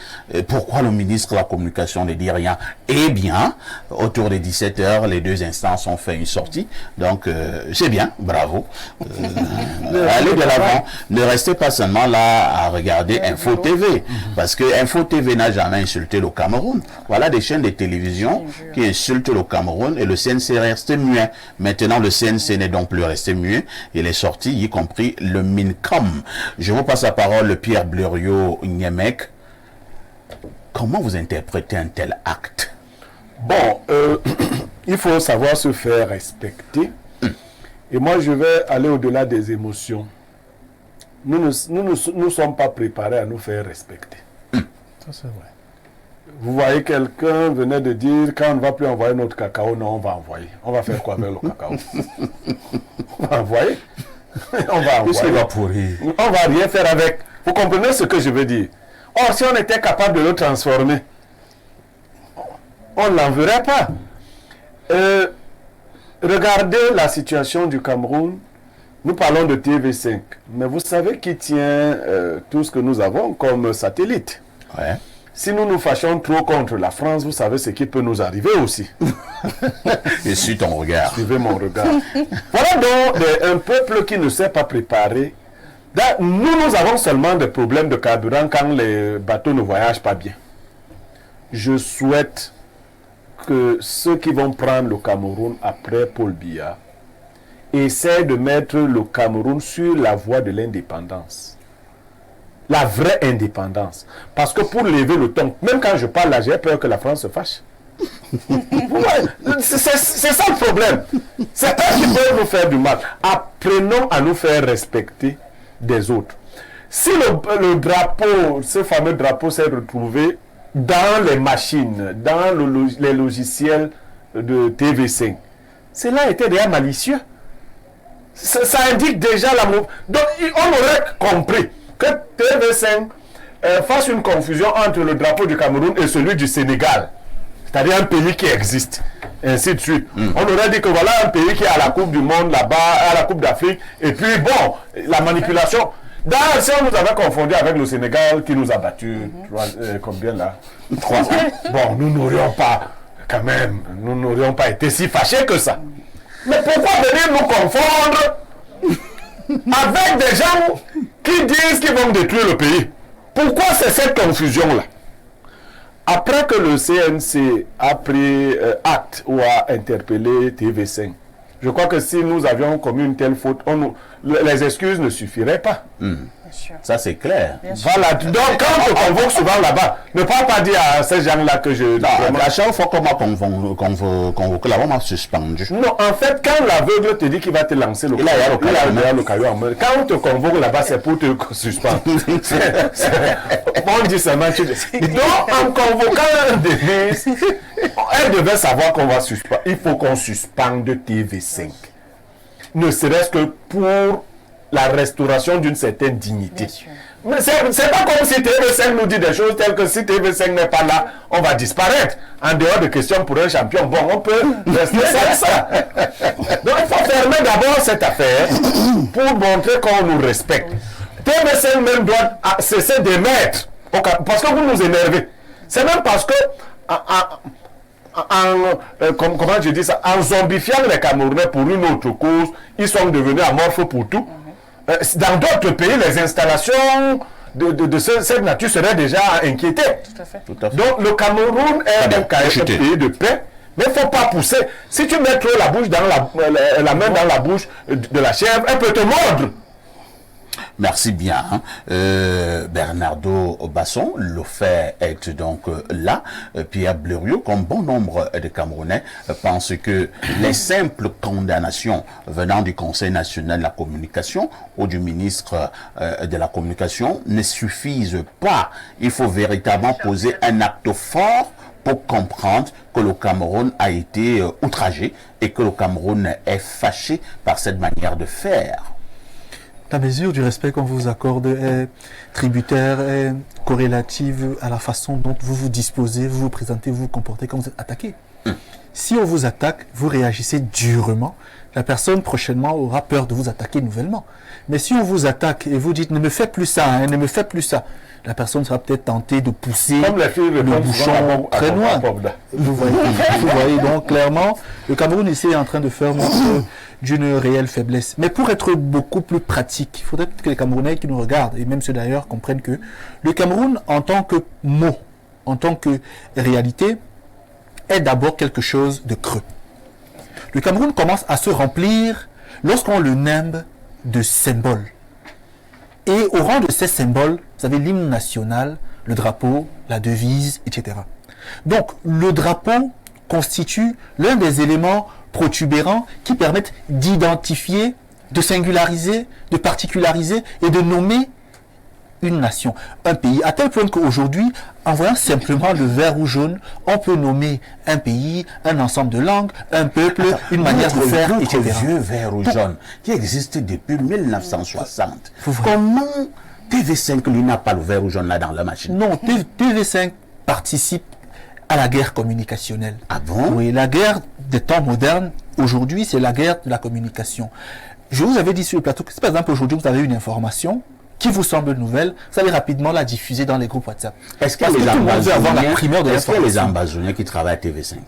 Pourquoi le ministre de la Communication ne dit rien? Eh bien, autour des 17h, les deux instances ont fait une sortie. Donc, c'est bien, bravo. Allez de l'avant. Ne restez pas seulement là à regarder Info TV. Parce que Info TV n'a jamais insulté le Cameroun. Voilà des chaînes de télévision qui insultent le Cameroun et le CNC est resté muet. Maintenant, le CNC n'est donc plus resté muet. Il est sorti, y compris le MINCOM. Je vous passe la parole, le Pierre Blériot-Niemek. Comment vous interprétez un tel acte? Bon, il faut savoir se faire respecter. Et moi, je vais aller au-delà des émotions. Nous ne sommes pas préparés à nous faire respecter. Ça, c'est vrai. Vous voyez, quelqu'un venait de dire, quand on ne va plus envoyer notre cacao, non, on va envoyer. On va faire quoi avec le cacao? On va envoyer. On va envoyer. pourrir. On va rien faire avec. Vous comprenez ce que je veux dire? Or, si on était capable de le transformer, on ne l'enverrait pas. Regardez la situation du Cameroun. Nous parlons de TV5. Mais vous savez qui tient tout ce que nous avons comme satellite? Ouais. Si nous nous fâchons trop contre la France, vous savez ce qui peut nous arriver aussi. Je suis ton regard. Suivez mon regard. Voilà donc un peuple qui ne s'est pas préparé. Nous avons seulement des problèmes de carburant quand les bateaux ne voyagent pas bien. Je souhaite que ceux qui vont prendre le Cameroun après Paul Biya essaient de mettre le Cameroun sur la voie de l'indépendance. La vraie indépendance. Parce que pour lever le ton, même quand je parle là, j'ai peur que la France se fâche. Ouais, c'est ça le problème. C'est eux qui peuvent nous faire du mal. Apprenons à nous faire respecter des autres. Si le drapeau, ce fameux drapeau s'est retrouvé dans les machines, dans les logiciels de TV5, cela était déjà malicieux. Ça indique déjà la mauvaise. Donc on aurait compris que TV5 fasse une confusion entre le drapeau du Cameroun et celui du Sénégal. C'est-à-dire un pays qui existe, et ainsi de suite. On aurait dit que voilà un pays qui est à la Coupe du Monde là-bas, à la Coupe d'Afrique, et puis bon, la manipulation. D'ailleurs, si on nous avait confondu avec le Sénégal qui nous a battus, combien là 3 ans. Bon, nous n'aurions pas, quand même, nous n'aurions pas été si fâchés que ça. Mais pourquoi venir nous confondre avec des gens qui disent qu'ils vont détruire le pays? Pourquoi c'est cette confusion-là? Après que le CNC a pris acte ou a interpellé TV5, je crois que si nous avions commis une telle faute, les excuses ne suffiraient pas. Ça, c'est clair. Voilà. Donc, quand on convoque souvent là-bas, ne pas dire à ces gens-là que je... À chaque fois qu'on m'a convoqué là-bas, on m'a suspendu. Non, en fait, quand l'aveugle te dit qu'il va te lancer le caillou en main, quand on te convoque là-bas, c'est pour te suspendre. On dit seulement... Donc, en convoquant un Denise, elle devait savoir qu'on va suspendre. Il faut qu'on suspende TV5. Ne serait-ce que pour la restauration d'une certaine dignité. Mais c'est pas comme si TV5 nous dit des choses telles que si TV5 n'est pas là, on va disparaître. En dehors de questions pour un champion, bon, on peut rester sans ça. Donc il faut fermer d'abord cette affaire pour montrer qu'on nous respecte. TV5 même doit cesser d'émettre, parce que vous nous énervez. C'est même parce que, comment je dis ça, en zombifiant les Camerounais pour une autre cause, ils sont devenus amorphes pour tout. Dans d'autres pays, les installations de cette nature seraient déjà inquiétées. Tout à fait. Donc le Cameroun est un pays de paix, mais il ne faut pas pousser. Si tu mets trop la main dans la bouche de la chèvre, elle peut te mordre. Merci bien. Bernardo Basson, le fait est donc là. Pierre Blériot, comme bon nombre de Camerounais, pense que les simples condamnations venant du Conseil national de la communication ou du ministre de la communication ne suffisent pas. Il faut véritablement poser un acte fort pour comprendre que le Cameroun a été outragé et que le Cameroun est fâché par cette manière de faire. La mesure du respect qu'on vous accorde est tributaire, est corrélative à la façon dont vous vous disposez, vous vous présentez, vous vous comportez quand vous êtes attaqué. Si on vous attaque, vous réagissez durement. La personne prochainement aura peur de vous attaquer nouvellement. Mais si on vous attaque et vous dites « ne me faites plus ça, hein, ne me faites plus ça », la personne sera peut-être tentée de pousser le bouchon très loin. Vous voyez donc clairement, le Cameroun ici est en train de faire montre d'une réelle faiblesse. Mais pour être beaucoup plus pratique, il faudrait que les Camerounais qui nous regardent, et même ceux d'ailleurs, comprennent que le Cameroun, en tant que mot, en tant que réalité, est d'abord quelque chose de creux. Le Cameroun commence à se remplir lorsqu'on le nimbe de symboles. Et au rang de ces symboles, vous avez l'hymne national, le drapeau, la devise, etc. Donc, le drapeau constitue l'un des éléments protubérants qui permettent d'identifier, de singulariser, de particulariser et de nommer une nation, un pays, à tel point qu'aujourd'hui, en voyant simplement le vert ou jaune, on peut nommer un pays, un ensemble de langues, un peuple, une manière de faire, etc. Vieux vert ou jaune qui existe depuis 1960. Comment TV5 lui n'a pas le vert ou jaune là dans la machine? Non, TV5 participe à la guerre communicationnelle. Ah bon? Oui, la guerre des temps modernes, aujourd'hui, c'est la guerre de la communication. Je vous avais dit sur le plateau que si par exemple aujourd'hui vous avez une information qui vous semble nouvelle, vous allez rapidement la diffuser dans les groupes WhatsApp. Est-ce qu'il y a les ambazoniens qui travaillent à TV5?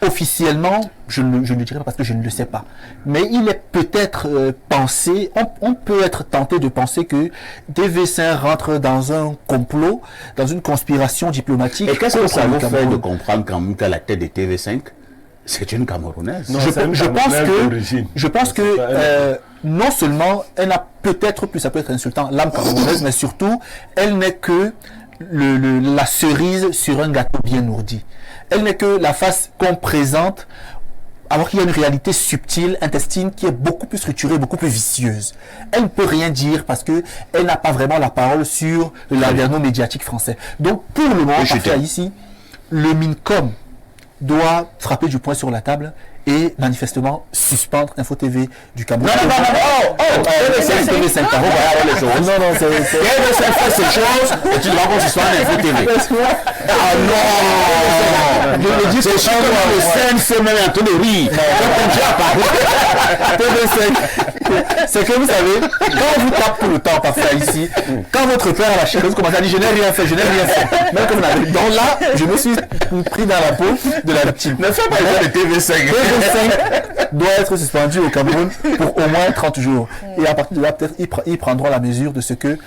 Officiellement, je ne le dirai pas parce que je ne le sais pas. Mais il est peut-être pensé, on peut être tenté de penser que TV5 rentre dans un complot, dans une conspiration diplomatique. Et qu'est-ce que ça vous fait de comprendre quand même qu'à la tête de TV5, c'est une Camerounaise? Non, je pense que non seulement elle n'a peut-être plus, ça peut être insultant, l'âme camerounaise, mais surtout, elle n'est que la cerise sur un gâteau bien ourdi. Elle n'est que la face qu'on présente, alors qu'il y a une réalité subtile, intestine, qui est beaucoup plus structurée, beaucoup plus vicieuse. Elle ne peut rien dire parce que elle n'a pas vraiment la parole sur l'environnement médiatique français. Donc, pour le moment, ici, le MINCOM doit frapper du poing sur la table et manifestement suspendre Info TV du Cameroun. TV5, non, non, c'est TV5 fait ces choses et tu dois qu'on suspende Info TV. Ah non! Je me dis que le scène fait même un peu de rire. TV5. C'est que vous savez, quand on vous tape tout le temps parfois ici, quand votre père à la chaîne, vous commencez à dire je n'ai rien fait, je n'ai rien fait. Même comme on avait. Donc là, je me suis pris dans la peau de la victime. Ne fais pas le TV5. TV5 doit être suspendu au Cameroun pour au moins 30 jours. Et à partir de là, peut-être, ils prendront la mesure de ce que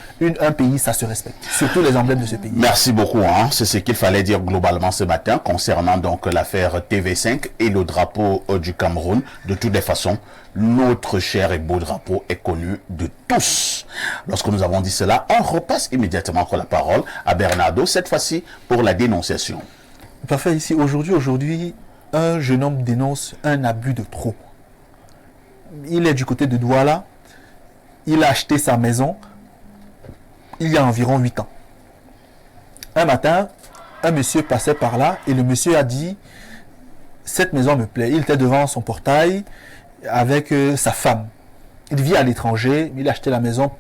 un pays, ça se respecte. Surtout les emblèmes de ce pays. Merci beaucoup. Hein. C'est ce qu'il fallait dire globalement ce matin concernant donc l'affaire TV5 et le drapeau du Cameroun. De toutes les façons, notre cher et beau drapeau est connu de tous. Lorsque nous avons dit cela, on repasse immédiatement encore la parole à Bernardo, cette fois-ci pour la dénonciation. Parfait. Ici, aujourd'hui, un jeune homme dénonce un abus de trop. Il est du côté de Douala. Il a acheté sa maison il y a environ 8 ans. Un matin, un monsieur passait par là et le monsieur a dit « Cette maison me plaît ». Il était devant son portail avec sa femme. Il vit à l'étranger, il a acheté la maison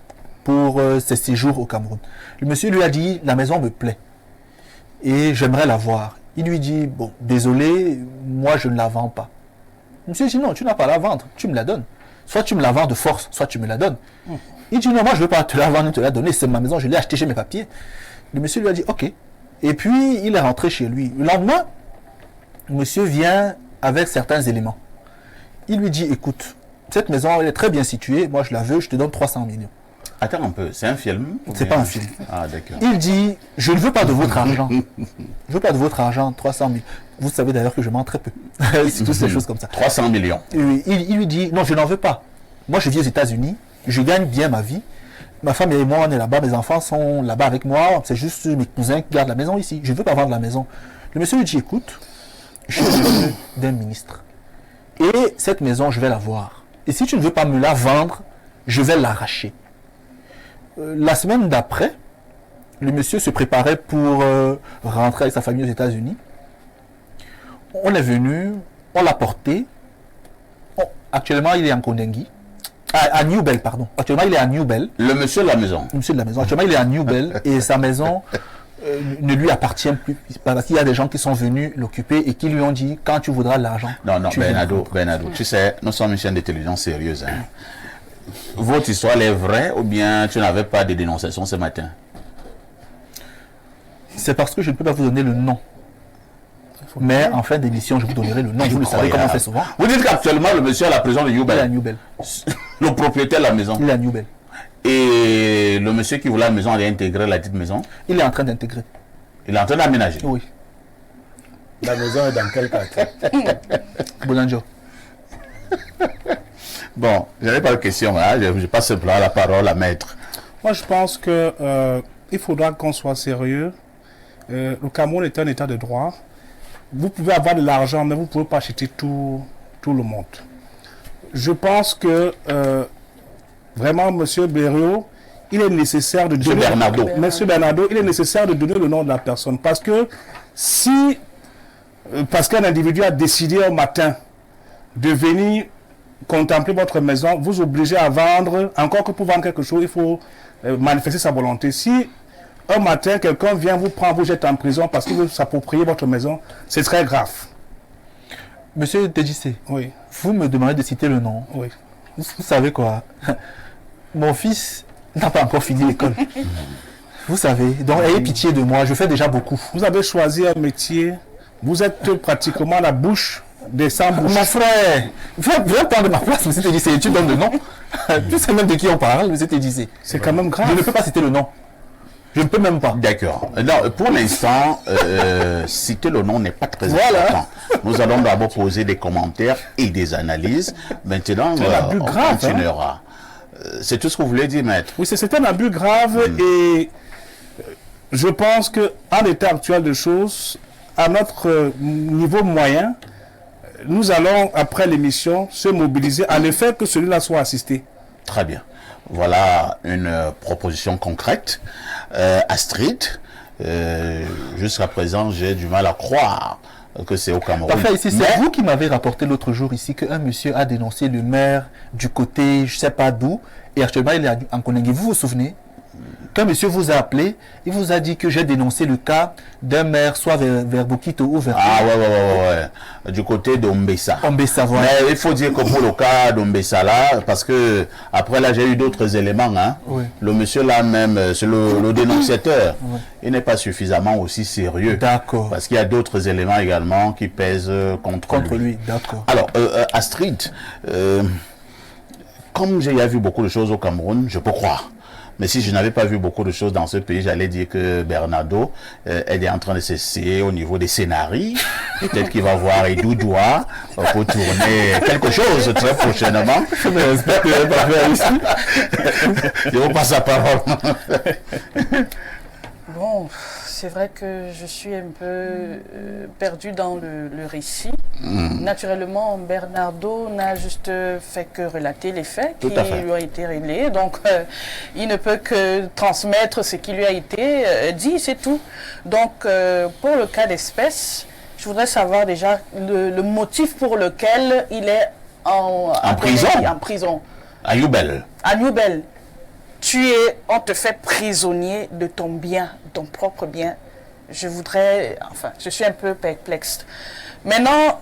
pour ses séjours au Cameroun. Le monsieur lui a dit « La maison me plaît et j'aimerais la voir ». Il lui dit, bon, désolé, moi je ne la vends pas. Monsieur dit, non, tu n'as pas à la vendre, tu me la donnes. Soit tu me la vends de force, soit tu me la donnes. Il dit, non, moi je ne veux pas te la vendre, te la donner, c'est ma maison, je l'ai achetée chez mes papiers. Le monsieur lui a dit, ok. Et puis, il est rentré chez lui. Le lendemain, le monsieur vient avec certains éléments. Il lui dit, écoute, cette maison, elle est très bien située, moi je la veux, je te donne 300 millions. Attends un peu, c'est un film? C'est pas un film. Ah, d'accord. Il dit, je ne veux pas de votre argent. Je ne veux pas de votre argent, 300 000. Vous savez d'ailleurs que je mens très peu. C'est toutes ces choses comme ça. 300 millions. Il lui dit, non, je n'en veux pas. Moi, je vis aux États-Unis, je gagne bien ma vie. Ma femme et moi, on est là-bas, mes enfants sont là-bas avec moi. C'est juste mes cousins qui gardent la maison ici. Je ne veux pas vendre la maison. Le monsieur lui dit, écoute, je suis le neveu d'un ministre. Et cette maison, je vais la voir. Et si tu ne veux pas me la vendre, je vais l'arracher. La semaine d'après, le monsieur se préparait pour rentrer avec sa famille aux États-Unis. On est venu, on l'a porté. Actuellement, il est en Kondengi. À New Bell, pardon. Actuellement, il est à New Bell. Le monsieur de la maison. Le monsieur de la maison. Actuellement, il est à New Bell et sa maison ne lui appartient plus. Parce qu'il y a des gens qui sont venus l'occuper et qui lui ont dit, quand tu voudras l'argent. Non, Bernardo, tu sais, nous sommes une chaîne de télévision sérieuse. Hein. Votre histoire est vraie ou bien tu n'avais pas de dénonciation ce matin? C'est parce que je ne peux pas vous donner le nom. Mais en fin d'émission, je vous donnerai le nom. Vous le savez comment on fait souvent. Vous dites qu'actuellement, le monsieur à la prison de New Bell. Il est à New Bell. Le propriétaire de la maison. Il est à New Bell. Et le monsieur qui voulait la maison, il a intégré la petite maison. Il est en train d'intégrer. Il est en train d'aménager. Oui. La maison est dans quel quartier? Bonanjo. Bon, je n'avais pas de question. Hein. Je passe simplement la parole à Maître. Moi, je pense que il faudra qu'on soit sérieux. Le Cameroun est un état de droit. Vous pouvez avoir de l'argent, mais vous ne pouvez pas acheter tout le monde. Je pense que vraiment, M. Berriot, il est nécessaire de donner... Monsieur Bernardo, il est nécessaire de donner le nom de la personne. Parce que si... parce qu'un individu a décidé au matin de venir contempler votre maison, vous obligez à vendre, encore que pour vendre quelque chose, il faut manifester sa volonté. Si un matin, quelqu'un vient vous prendre, vous jette en prison parce qu'il veut s'approprier votre maison, c'est très grave. Monsieur Tedjissé, oui. Vous me demandez de citer le nom. Oui. Vous savez quoi? Mon fils n'a pas encore fini l'école. Vous savez, donc ayez pitié de moi, je fais déjà beaucoup. Vous avez choisi un métier, vous êtes pratiquement la bouche des sans-bouches. Mon frère, viens prendre ma place, monsieur Tedjissé, tu donnes le nom. Tu sais même de qui on parle, monsieur Tedjissé. C'est quand même grave. Je ne peux pas citer le nom. Je ne peux même pas. D'accord. Pour l'instant, citer le nom n'est pas très important. Nous allons d'abord poser des commentaires et des analyses. Maintenant, on continuera. C'est tout ce que vous voulez dire, Maître? Oui, c'est un abus grave et je pense qu'en l'état actuel des choses, à notre niveau moyen, nous allons, après l'émission, se mobiliser en effet que celui-là soit assisté. Très bien. Voilà une proposition concrète. Astrid, jusqu'à présent, j'ai du mal à croire que c'est au Cameroun. Parfait, ici, c'est Mais- vous qui m'avez rapporté l'autre jour ici qu'un monsieur a dénoncé le maire du côté, je ne sais pas d'où, et actuellement il est en Koningui. Vous vous souvenez qu'un monsieur vous a appelé, il vous a dit que j'ai dénoncé le cas d'un maire, soit vers Bokito ou vers Ah ouais. Du côté d'Ombessa. Ombessa, voilà. Mais il faut dire que pour le cas d'Ombessa là, parce que après là j'ai eu d'autres éléments, hein. Oui. Le monsieur là même, c'est le dénonciateur, il n'est pas suffisamment aussi sérieux. D'accord. Parce qu'il y a d'autres éléments également qui pèsent contre lui. D'accord. Alors, Astrid, comme j'ai vu beaucoup de choses au Cameroun, je peux croire. Mais si je n'avais pas vu beaucoup de choses dans ce pays, j'allais dire que Bernardo, elle est en train de s'essayer au niveau des scénarios. Peut-être qu'il va voir Edoudoua pour tourner quelque chose très prochainement. Je me respecte, je vais pas faire ici. Je vous passe la parole. Bon, c'est vrai que je suis un peu perdu dans le récit. Naturellement, Bernardo n'a juste fait que relater les faits Tout qui à fait. lui ont été révélés. Donc, il ne peut que transmettre ce qui lui a été dit, c'est tout. Donc, pour le cas d'espèce, je voudrais savoir déjà le motif pour lequel il est en prison. En prison. À Youbel. À Newbel, on te fait prisonnier de ton bien, ton propre bien. Je suis un peu perplexe. Maintenant,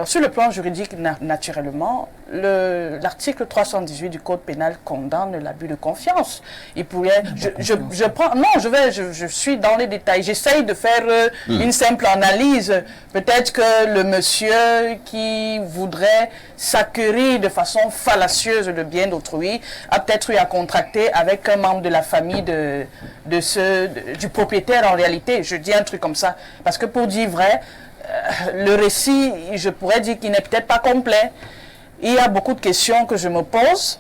sur le plan juridique, naturellement, l'article 318 du Code pénal condamne l'abus de confiance. Il pourrait, je suis dans les détails. J'essaye de faire une simple analyse. Peut-être que le monsieur qui voudrait s'acquérir de façon fallacieuse le bien d'autrui a peut-être eu à contracter avec un membre de la famille du propriétaire en réalité. Je dis un truc comme ça. Parce que pour dire vrai, le récit, je pourrais dire qu'il n'est peut-être pas complet. Il y a beaucoup de questions que je me pose.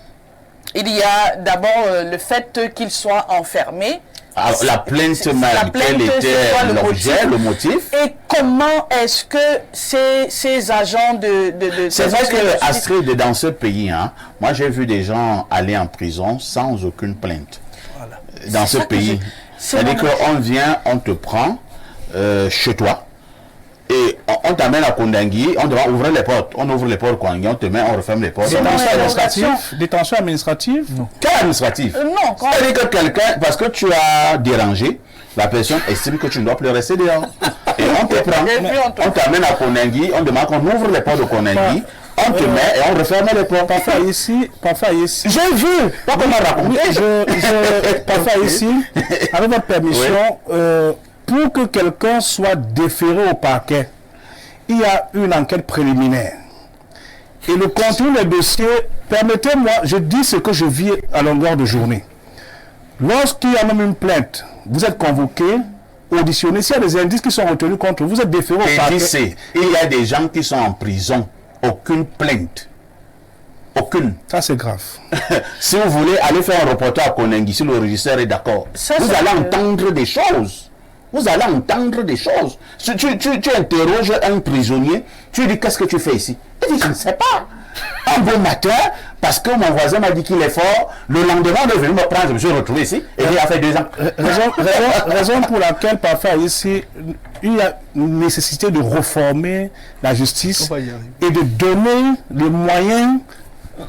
Il y a d'abord le fait qu'il soit enfermé. Alors, la plainte La même, plainte, quel c'est était quoi l'objet, le motif? Et comment est-ce que ces agents de C'est vrai que Astrid, dans ce pays, hein, moi j'ai vu des gens aller en prison sans aucune plainte. Dans ce ça que pays. c'est C'est-à-dire vraiment- qu'on vient, on te prend chez toi et on t'amène à Kondangui, on doit ouvrir les portes. On ouvre les portes Kondangui, on te met, on referme les portes. Détention interrogation. administrative. Détention administrative. Non. Quel administratif? Non, quand C'est-à-dire que quelqu'un, parce que tu as dérangé, la personne estime que tu ne dois plus rester dehors. Et on te prend, Et puis on on t'amène à Kondangui, on demande qu'on ouvre les portes de Kondangui, on te met et on referme les portes. Parfois ici. J'ai vu, pas comment raconter. Parfois ici, avec votre permission, pour que quelqu'un soit déféré au parquet, il y a une enquête préliminaire. Et le contenu des dossiers, permettez-moi, je dis ce que je vis à longueur de journée. Lorsqu'il y a même une plainte, vous êtes convoqué, auditionné, s'il y a des indices qui sont retenus contre vous, vous êtes déféré au Et parquet. ici, il y a des gens qui sont en prison, aucune plainte. Aucune. Ça, c'est grave. Si vous voulez aller faire un reportage à Koningui, si le régisseur est d'accord, Ça, vous c'est allez que- entendre des choses. Vous allez entendre des choses. Si tu interroges un prisonnier, tu lui dis qu'est-ce que tu fais ici? Il dit je ne sais pas. Un bon matin, parce que mon voisin m'a dit qu'il est fort, le lendemain on est venu me prendre, je me suis retrouvé ici, et il a fait 2 ans. Raison pour laquelle parfois ici, il y a une nécessité de reformer la justice On va y arriver. et de donner les moyens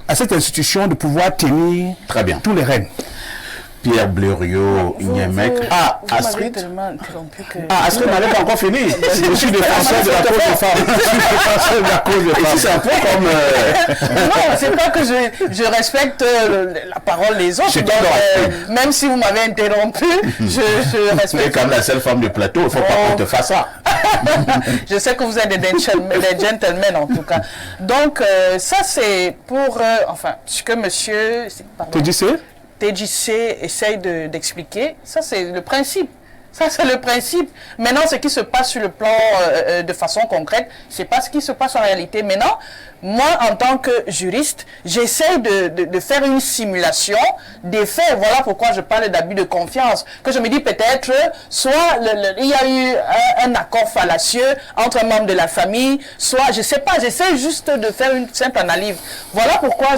à cette institution de pouvoir tenir Très bien. tous les rênes. Pierre Blériot, Ignemek. Ah, vous m'avez Astrid. tellement interrompu que... Ah, Astrid n'avait pas encore fini. Je suis défenseur de la cause des femmes. Je suis défenseur de la cause des femmes. Ici, c'est un peu comme... Non, c'est pas que je respecte la parole des autres. Je Donc, t'adore. même si vous m'avez interrompu, je Tu es respecte. quand même la seule femme du plateau, il ne faut pas qu'on te fasse ça. Je sais que vous êtes des gentlemen en tout cas. Donc, ça c'est pour... enfin, ce que monsieur... pardon, Tu dis c'est TJC essaye d'expliquer, ça c'est le principe. Ça, c'est le principe. Maintenant, ce qui se passe sur le plan de façon concrète, c'est pas ce qui se passe en réalité. Maintenant, moi, en tant que juriste, j'essaie de faire une simulation des faits. Voilà pourquoi je parle d'abus de confiance. Que je me dis peut-être, soit il y a eu un accord fallacieux entre un membre de la famille, soit, je sais pas, j'essaie juste de faire une simple analyse. Voilà pourquoi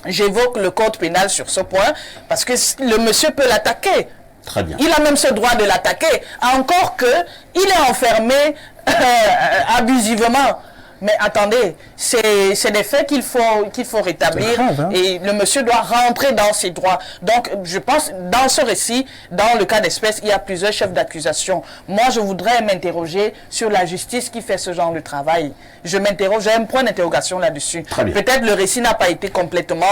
j'évoque le code pénal sur ce point, parce que le monsieur peut l'attaquer. Très bien. Il a même ce droit de l'attaquer, encore que il est enfermé abusivement. Mais attendez, c'est des faits qu'il faut rétablir grave, hein? et le monsieur doit rentrer dans ses droits. Donc, je pense, dans ce récit, dans le cas d'espèce, il y a plusieurs chefs d'accusation. Moi, je voudrais m'interroger sur la justice qui fait ce genre de travail. Je m'interroge, j'ai un point d'interrogation là-dessus. Peut-être le récit n'a pas été complètement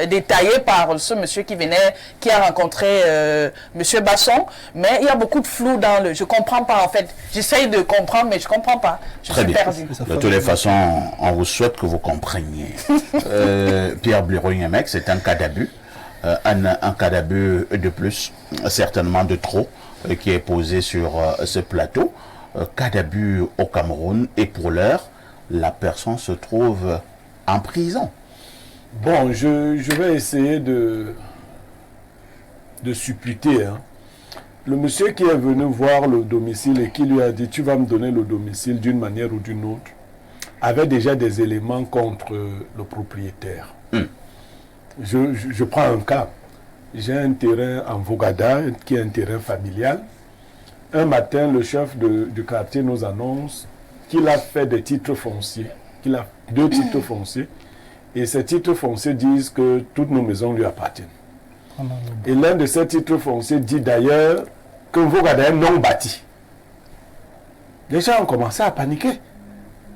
détaillé par ce monsieur qui a rencontré monsieur Basson, mais il y a beaucoup de flou dans le... Je comprends pas, en fait. J'essaye de comprendre, mais je comprends pas. Je suis perdu. De toutes les façons, on vous souhaite que vous compreniez. Pierre Bliro-Nyemek, c'est un cas d'abus. Un cas d'abus de plus, certainement de trop, qui est posé sur ce plateau. Cas d'abus au Cameroun. Et pour l'heure, la personne se trouve en prison. Bon, je vais essayer de supputer, hein. Le monsieur qui est venu voir le domicile et qui lui a dit « tu vas me donner le domicile d'une manière ou d'une autre » avait déjà des éléments contre le propriétaire. Je prends un cas. J'ai un terrain en Vogada qui est un terrain familial. Un matin, le chef du quartier nous annonce qu'il a fait des titres fonciers, qu'il a 2 titres fonciers, et ces titres fonciers disent que toutes nos maisons lui appartiennent. Et l'un de ces titres fonciers dit d'ailleurs que Vogada est non bâti. Les gens ont commencé à paniquer,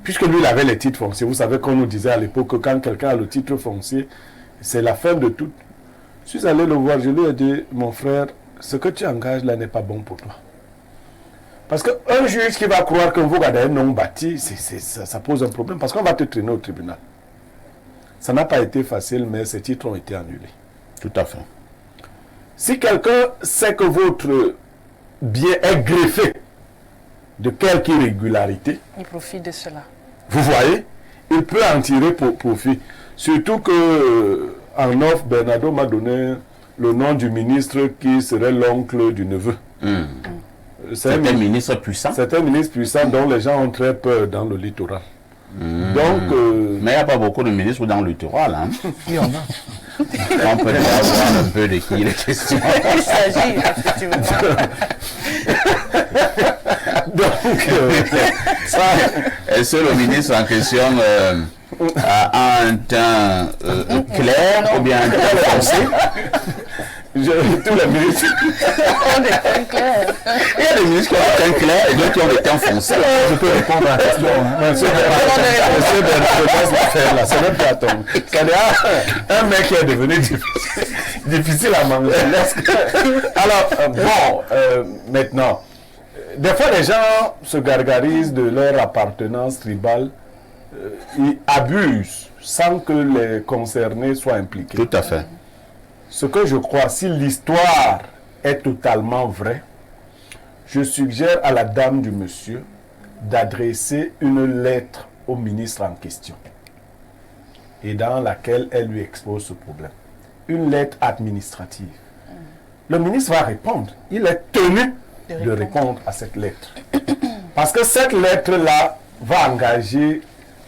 puisque lui, il avait les titres fonciers. Vous savez qu'on nous disait à l'époque que quand quelqu'un a le titre foncier, c'est la fin de tout. Je suis allé le voir, je lui ai dit, mon frère, ce que tu engages là n'est pas bon pour toi. Parce qu'un juge qui va croire que Vogada est non bâti, ça pose un problème, parce qu'on va te traîner au tribunal. Ça n'a pas été facile, mais ces titres ont été annulés. Tout à fait. Si quelqu'un sait que votre bien est greffé de quelque irrégularité, Il profite de cela. vous voyez, il peut en tirer profit. Surtout que en offre, Bernardo m'a donné le nom du ministre qui serait l'oncle du neveu. C'est un ministre puissant. C'est un ministre puissant dont les gens ont très peur dans le littoral. Donc, mais il n'y a pas beaucoup de ministres dans le littoral. Hein. Il y en a. On peut déjà voir un peu de qui il est question. Il s'agit, effectivement. donc est-ce que le ministre en question a un teint clair ou bien un teint foncé? Tous les ministres. On est très clair. Il y a des ministres qui ont un teint clair et d'autres qui ont des teints foncés. Je peux répondre à la question. Monsieur Bernard, là, c'est même pas ton. Un mec qui est devenu difficile à manger. Alors, maintenant, des fois les gens se gargarisent de leur appartenance tribale, ils abusent sans que les concernés soient impliqués. Tout à fait. Ce que je crois, si l'histoire est totalement vraie, je suggère à la dame du monsieur d'adresser une lettre au ministre en question et dans laquelle elle lui expose ce problème. Une lettre administrative. Le ministre va répondre. Il est tenu de répondre à cette lettre. Parce que cette lettre-là va engager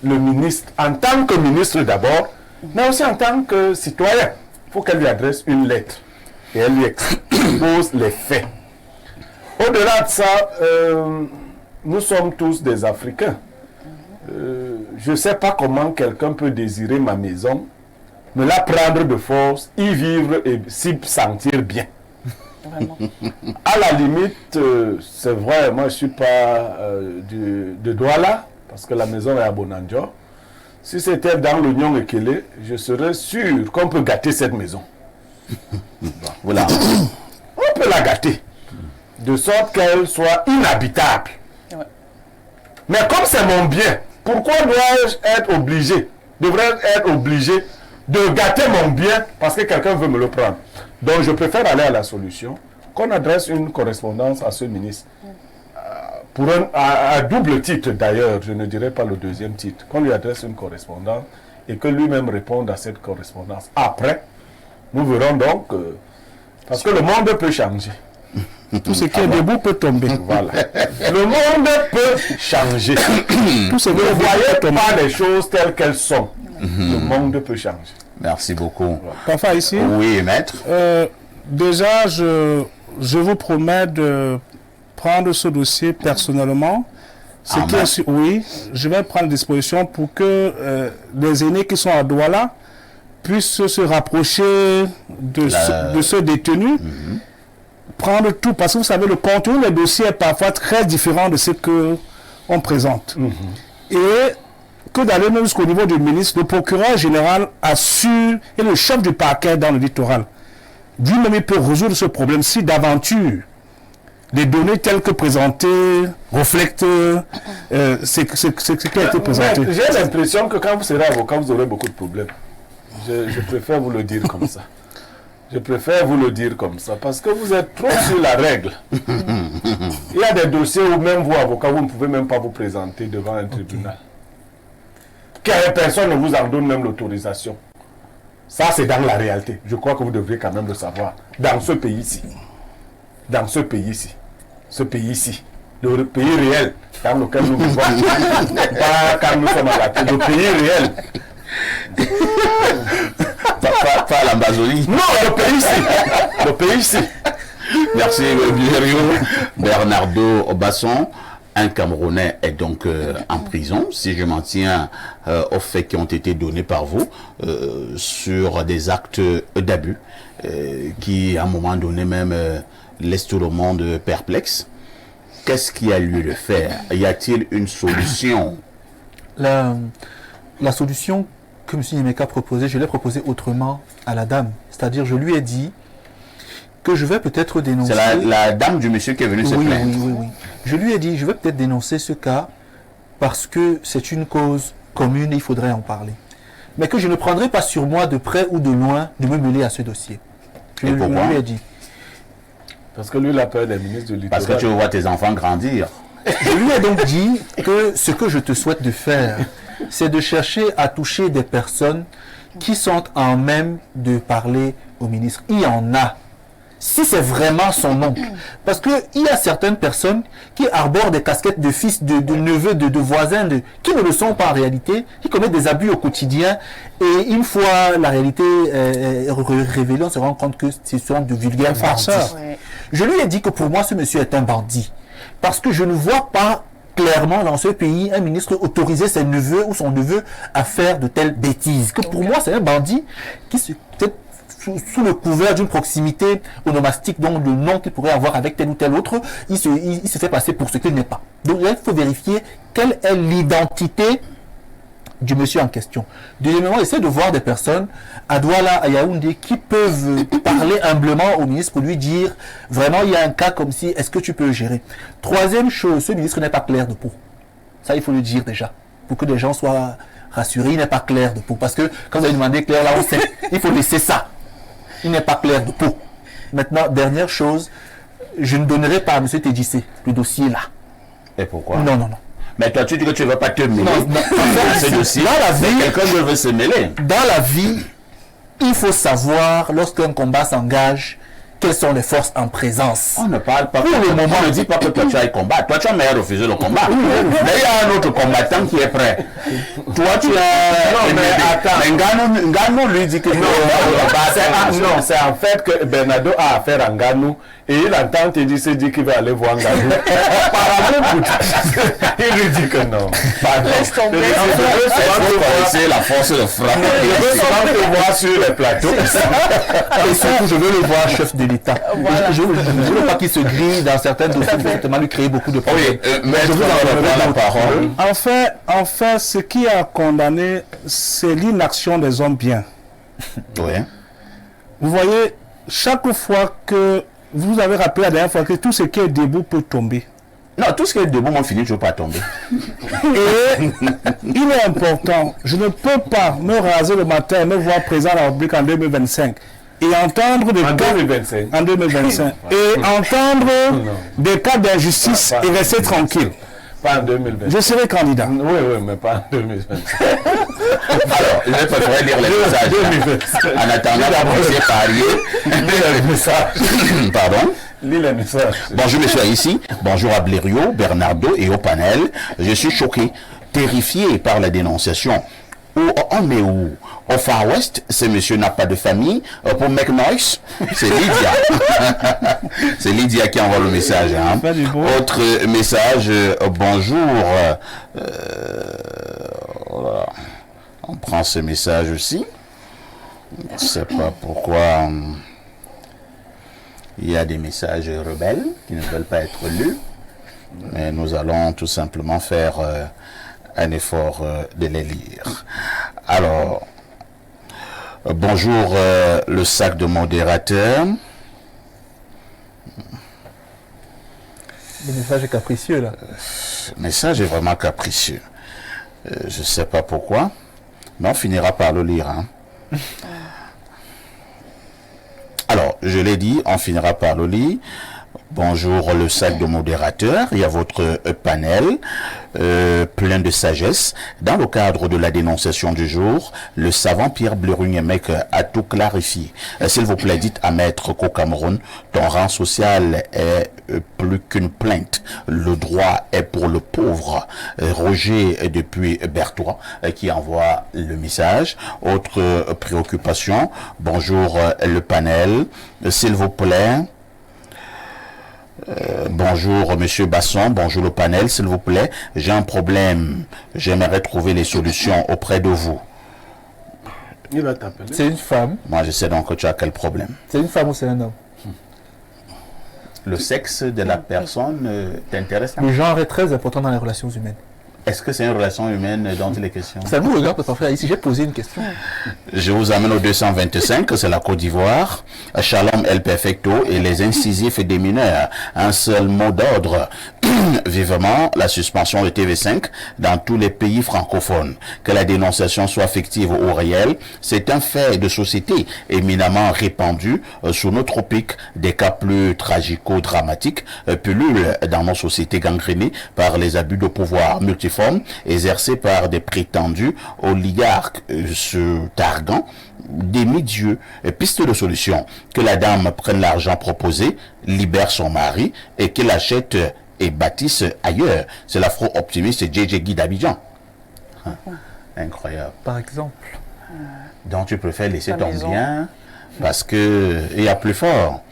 le ministre en tant que ministre d'abord, mais aussi en tant que citoyen. Il faut qu'elle lui adresse une lettre et elle lui expose les faits. Au-delà de ça, nous sommes tous des Africains. Je ne sais pas comment quelqu'un peut désirer ma maison, me la prendre de force, y vivre et s'y sentir bien. Vraiment. À la limite, c'est vrai, moi je ne suis pas de Douala, parce que la maison est à Bonanjo. Si c'était dans l'Union Ekele, je serais sûr qu'on peut gâter cette maison. Voilà. On peut la gâter, de sorte qu'elle soit inhabitable. Ouais. Mais comme c'est mon bien, pourquoi devrais-je être obligé de gâter mon bien parce que quelqu'un veut me le prendre? Donc je préfère aller à la solution. qu'on adresse une correspondance à ce ministre. Pour à double titre d'ailleurs, je ne dirais pas le deuxième titre, qu'on lui adresse une correspondance et que lui-même réponde à cette correspondance. Après, nous verrons donc, parce que le monde peut changer. Tout ce qui est debout peut tomber. Voilà. Le monde peut changer. Tout ce Ne qui est debout peut voyez tomber. pas les choses telles qu'elles sont. Le monde peut changer. Merci beaucoup. Parfois ici, Oui, maître. déjà, je vous promets de prendre ce dossier personnellement. Ce qui est sûr- oui, je vais prendre disposition pour que les aînés qui sont à Douala puissent se rapprocher de ce détenu. Prendre tout, parce que vous savez, le contenu des dossiers est parfois très différent de ce qu'on présente. Et que d'aller même jusqu'au niveau du ministre, le procureur général assure, et le chef du parquet dans le littoral, lui-même il peut résoudre ce problème si d'aventure les données telles que présentées reflètent ce qui a été présenté. Mais j'ai l'impression que quand vous serez avocat, vous aurez beaucoup de problèmes. Je préfère vous le dire comme ça. Je préfère vous le dire comme ça, parce que vous êtes trop sur la règle. Il y a des dossiers où même vous, avocat, vous ne pouvez même pas vous présenter devant un tribunal. Personne ne vous en donne même l'autorisation. Ça, c'est dans la réalité. Je crois que vous devriez quand même le savoir. Dans ce pays-ci. Dans ce pays-ci. Ce pays-ci. Le pays réel dans lequel nous vivons. Pas quand nous sommes à la tête. Le pays réel. Pas l'Amazonie. Non, le pays ici. Le pays ici. Merci, Bernardo Basson. Un Camerounais est donc en prison, si je m'en tiens aux faits qui ont été donnés par vous, sur des actes d'abus qui, à un moment donné même, laissent tout le monde perplexe. Qu'est-ce qui a lieu de faire? Y a-t-il une solution? La solution que M. Nyemeka proposait, je l'ai proposée autrement à la dame. C'est-à-dire, je lui ai dit que je vais peut-être dénoncer... C'est la dame du monsieur qui est venu se plaindre. Oui. Je lui ai dit, je vais peut-être dénoncer ce cas parce que c'est une cause commune et il faudrait en parler. Mais que je ne prendrai pas sur moi de près ou de loin de me mêler à ce dossier. Je lui ai dit. Parce que lui, il a peur des ministres du littoral. Parce que tu vois tes enfants grandir. Je lui ai donc dit que ce que je te souhaite de faire, c'est de chercher à toucher des personnes qui sont en même de parler au ministre. Il y en a. Si c'est vraiment son oncle. Parce qu'il y a certaines personnes qui arborent des casquettes de fils, de neveux, de voisins, qui ne le sont pas en réalité, qui commettent des abus au quotidien. Et une fois la réalité révélée, on se rend compte que ce sont de vulgaires farceurs. Ouais. Je lui ai dit que pour moi, ce monsieur est un bandit. Parce que je ne vois pas clairement dans ce pays un ministre autoriser ses neveux ou son neveu à faire de telles bêtises. Que pour moi, c'est un bandit qui se... Sous le couvert d'une proximité onomastique, donc le nom qu'il pourrait avoir avec tel ou tel autre, il se fait passer pour ce qu'il n'est pas. Donc il faut vérifier quelle est l'identité du monsieur en question. Deuxièmement, essayer de voir des personnes à Douala, à Yaoundé, qui peuvent parler humblement au ministre pour lui dire, vraiment il y a un cas comme si, est-ce que tu peux gérer? Troisième chose, ce ministre n'est pas clair de peau. Ça, il faut le dire déjà, pour que les gens soient rassurés, il n'est pas clair de peau. Parce que quand vous avez demandé clair, là, on sait, il faut laisser ça. Il n'est pas clair de peau. Maintenant, dernière chose, je ne donnerai pas à M. Tedjissé le dossier là. Et pourquoi? Non. Mais toi, tu dis que tu ne veux pas te mêler. Ce dossier, dans la vie, quelqu'un veut se mêler. Dans la vie, il faut savoir, lorsqu'un combat s'engage, quelles sont les forces en présence. On ne parle pas. Pour le moment, on ne dit pas que toi tu ailles combattre. Toi tu as même refusé le combat. Mais il y a un autre combattant qui est prêt. Toi tu as. Non, mais attends. Ngano lui dit que non, c'est en fait que Bernardo a affaire à Nganou et il entend Tedjissé dire qu'il va aller voir Nganou. Il lui dit que non. Laisse tomber. C'est la force de frappe. Je veux souvent te voir sur les plateaux. Et surtout, je veux le voir chef de l'État. Voilà. Je ne veux pas qu'il se grille dans certains dossiers pour justement lui créer beaucoup de problèmes. Mais je vous en la parole. En fait, ce qui a condamné, c'est l'inaction des hommes bien. Oui. Vous voyez, chaque fois que vous avez rappelé la dernière fois que tout ce qui est debout peut tomber. Non, tout ce qui est debout, on finit toujours par tomber. Et il est important, je ne peux pas me raser le matin et me voir présent à la République en 2025 et entendre des En cas 2025. en 2025 et entendre des cas d'injustice Pas- et rester tranquille. Pas en 2025. Je serai candidat. Oui, oui, mais pas en 2025. Alors, je vais préférer lire les messages. En attendant, commencer par Lis le message. Pardon. Lis le message. Bonjour monsieur ici, bonjour à Blériot, Bernardo et au panel. Je suis choqué, terrifié par la dénonciation. On est où? Au Far West, ce monsieur n'a pas de famille. Pour McNoise, c'est Lydia. C'est Lydia qui envoie le message. Hein. Pas du beau. Autre message, bonjour. Voilà. On prend ce message aussi. Je ne sais pas pourquoi il y a des messages rebelles qui ne veulent pas être lus. Mais nous allons tout simplement faire un effort de les lire. Alors, bonjour le sac de modérateur. Le message est capricieux là. Le message est vraiment capricieux. Je ne sais pas pourquoi, mais on finira par le lire. Hein. Alors, je l'ai dit, on finira par le lire. Bonjour le sac de modérateur, il y a votre panel plein de sagesse. Dans le cadre de la dénonciation du jour, le savant Pierre Blérugnemec a tout clarifié. S'il vous plaît, dites à Maître qu'au Cameroun, ton rang social est plus qu'une plainte. Le droit est pour le pauvre. Roger depuis Bertois qui envoie le message. Autre préoccupation, bonjour le panel, s'il vous plaît. Bonjour Monsieur Basson, bonjour le panel, s'il vous plaît. J'ai un problème. J'aimerais trouver les solutions auprès de vous. Il va t'appeler. C'est une femme. Moi, je sais donc que tu as quel problème. C'est une femme ou c'est un homme? Le sexe de la personne t'intéresse? Le genre est très important dans les relations humaines. Est-ce que c'est une relation humaine dont il est question? Ça nous regarde, parfois. Ici, j'ai posé une question. Je vous amène au 225, c'est la Côte d'Ivoire. Shalom El Perfecto et les incisifs des mineurs. Un seul mot d'ordre. Vivement la suspension de TV5 dans tous les pays francophones. Que la dénonciation soit fictive ou réelle, c'est un fait de société éminemment répandu sous nos tropiques. Des cas plus tragico-dramatiques pullulent dans nos sociétés gangrénées par les abus de pouvoir multiformes exercés par des prétendus oligarques se targuant demi-dieux. Piste de solution, que la dame prenne l'argent proposé, libère son mari et qu'elle achète et bâtisse ailleurs. C'est l'afro-optimiste JJ Guy d'Abidjan. Incroyable. Par exemple. Donc tu préfères laisser Ta ton maison. bien parce que il y a plus fort.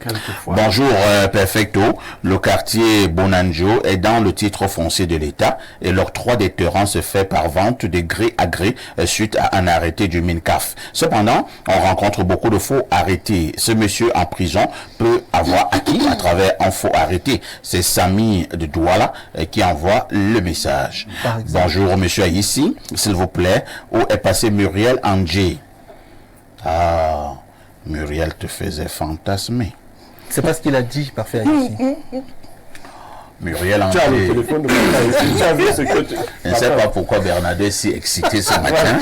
Quelquefois. Bonjour Perfecto, le quartier Bonanjo est dans le titre foncier de l'État et l'octroi des terrains se fait par vente de gré à gré suite à un arrêté du MINCAF. Cependant, on rencontre beaucoup de faux arrêtés. Ce monsieur en prison peut avoir acquis à travers un faux arrêté. C'est Samy de Douala qui envoie le message. Par exemple. Bonjour monsieur ici, s'il vous plaît, où est passé Muriel Angé? Ah, Muriel te faisait fantasmer. C'est pas ce qu'il a dit, parfait. Ici. Muriel Tu as le Angé. téléphone de papa ici. Tu as vu ce que tu... Je ne sais pas pourquoi Bernardo est si excité ce matin.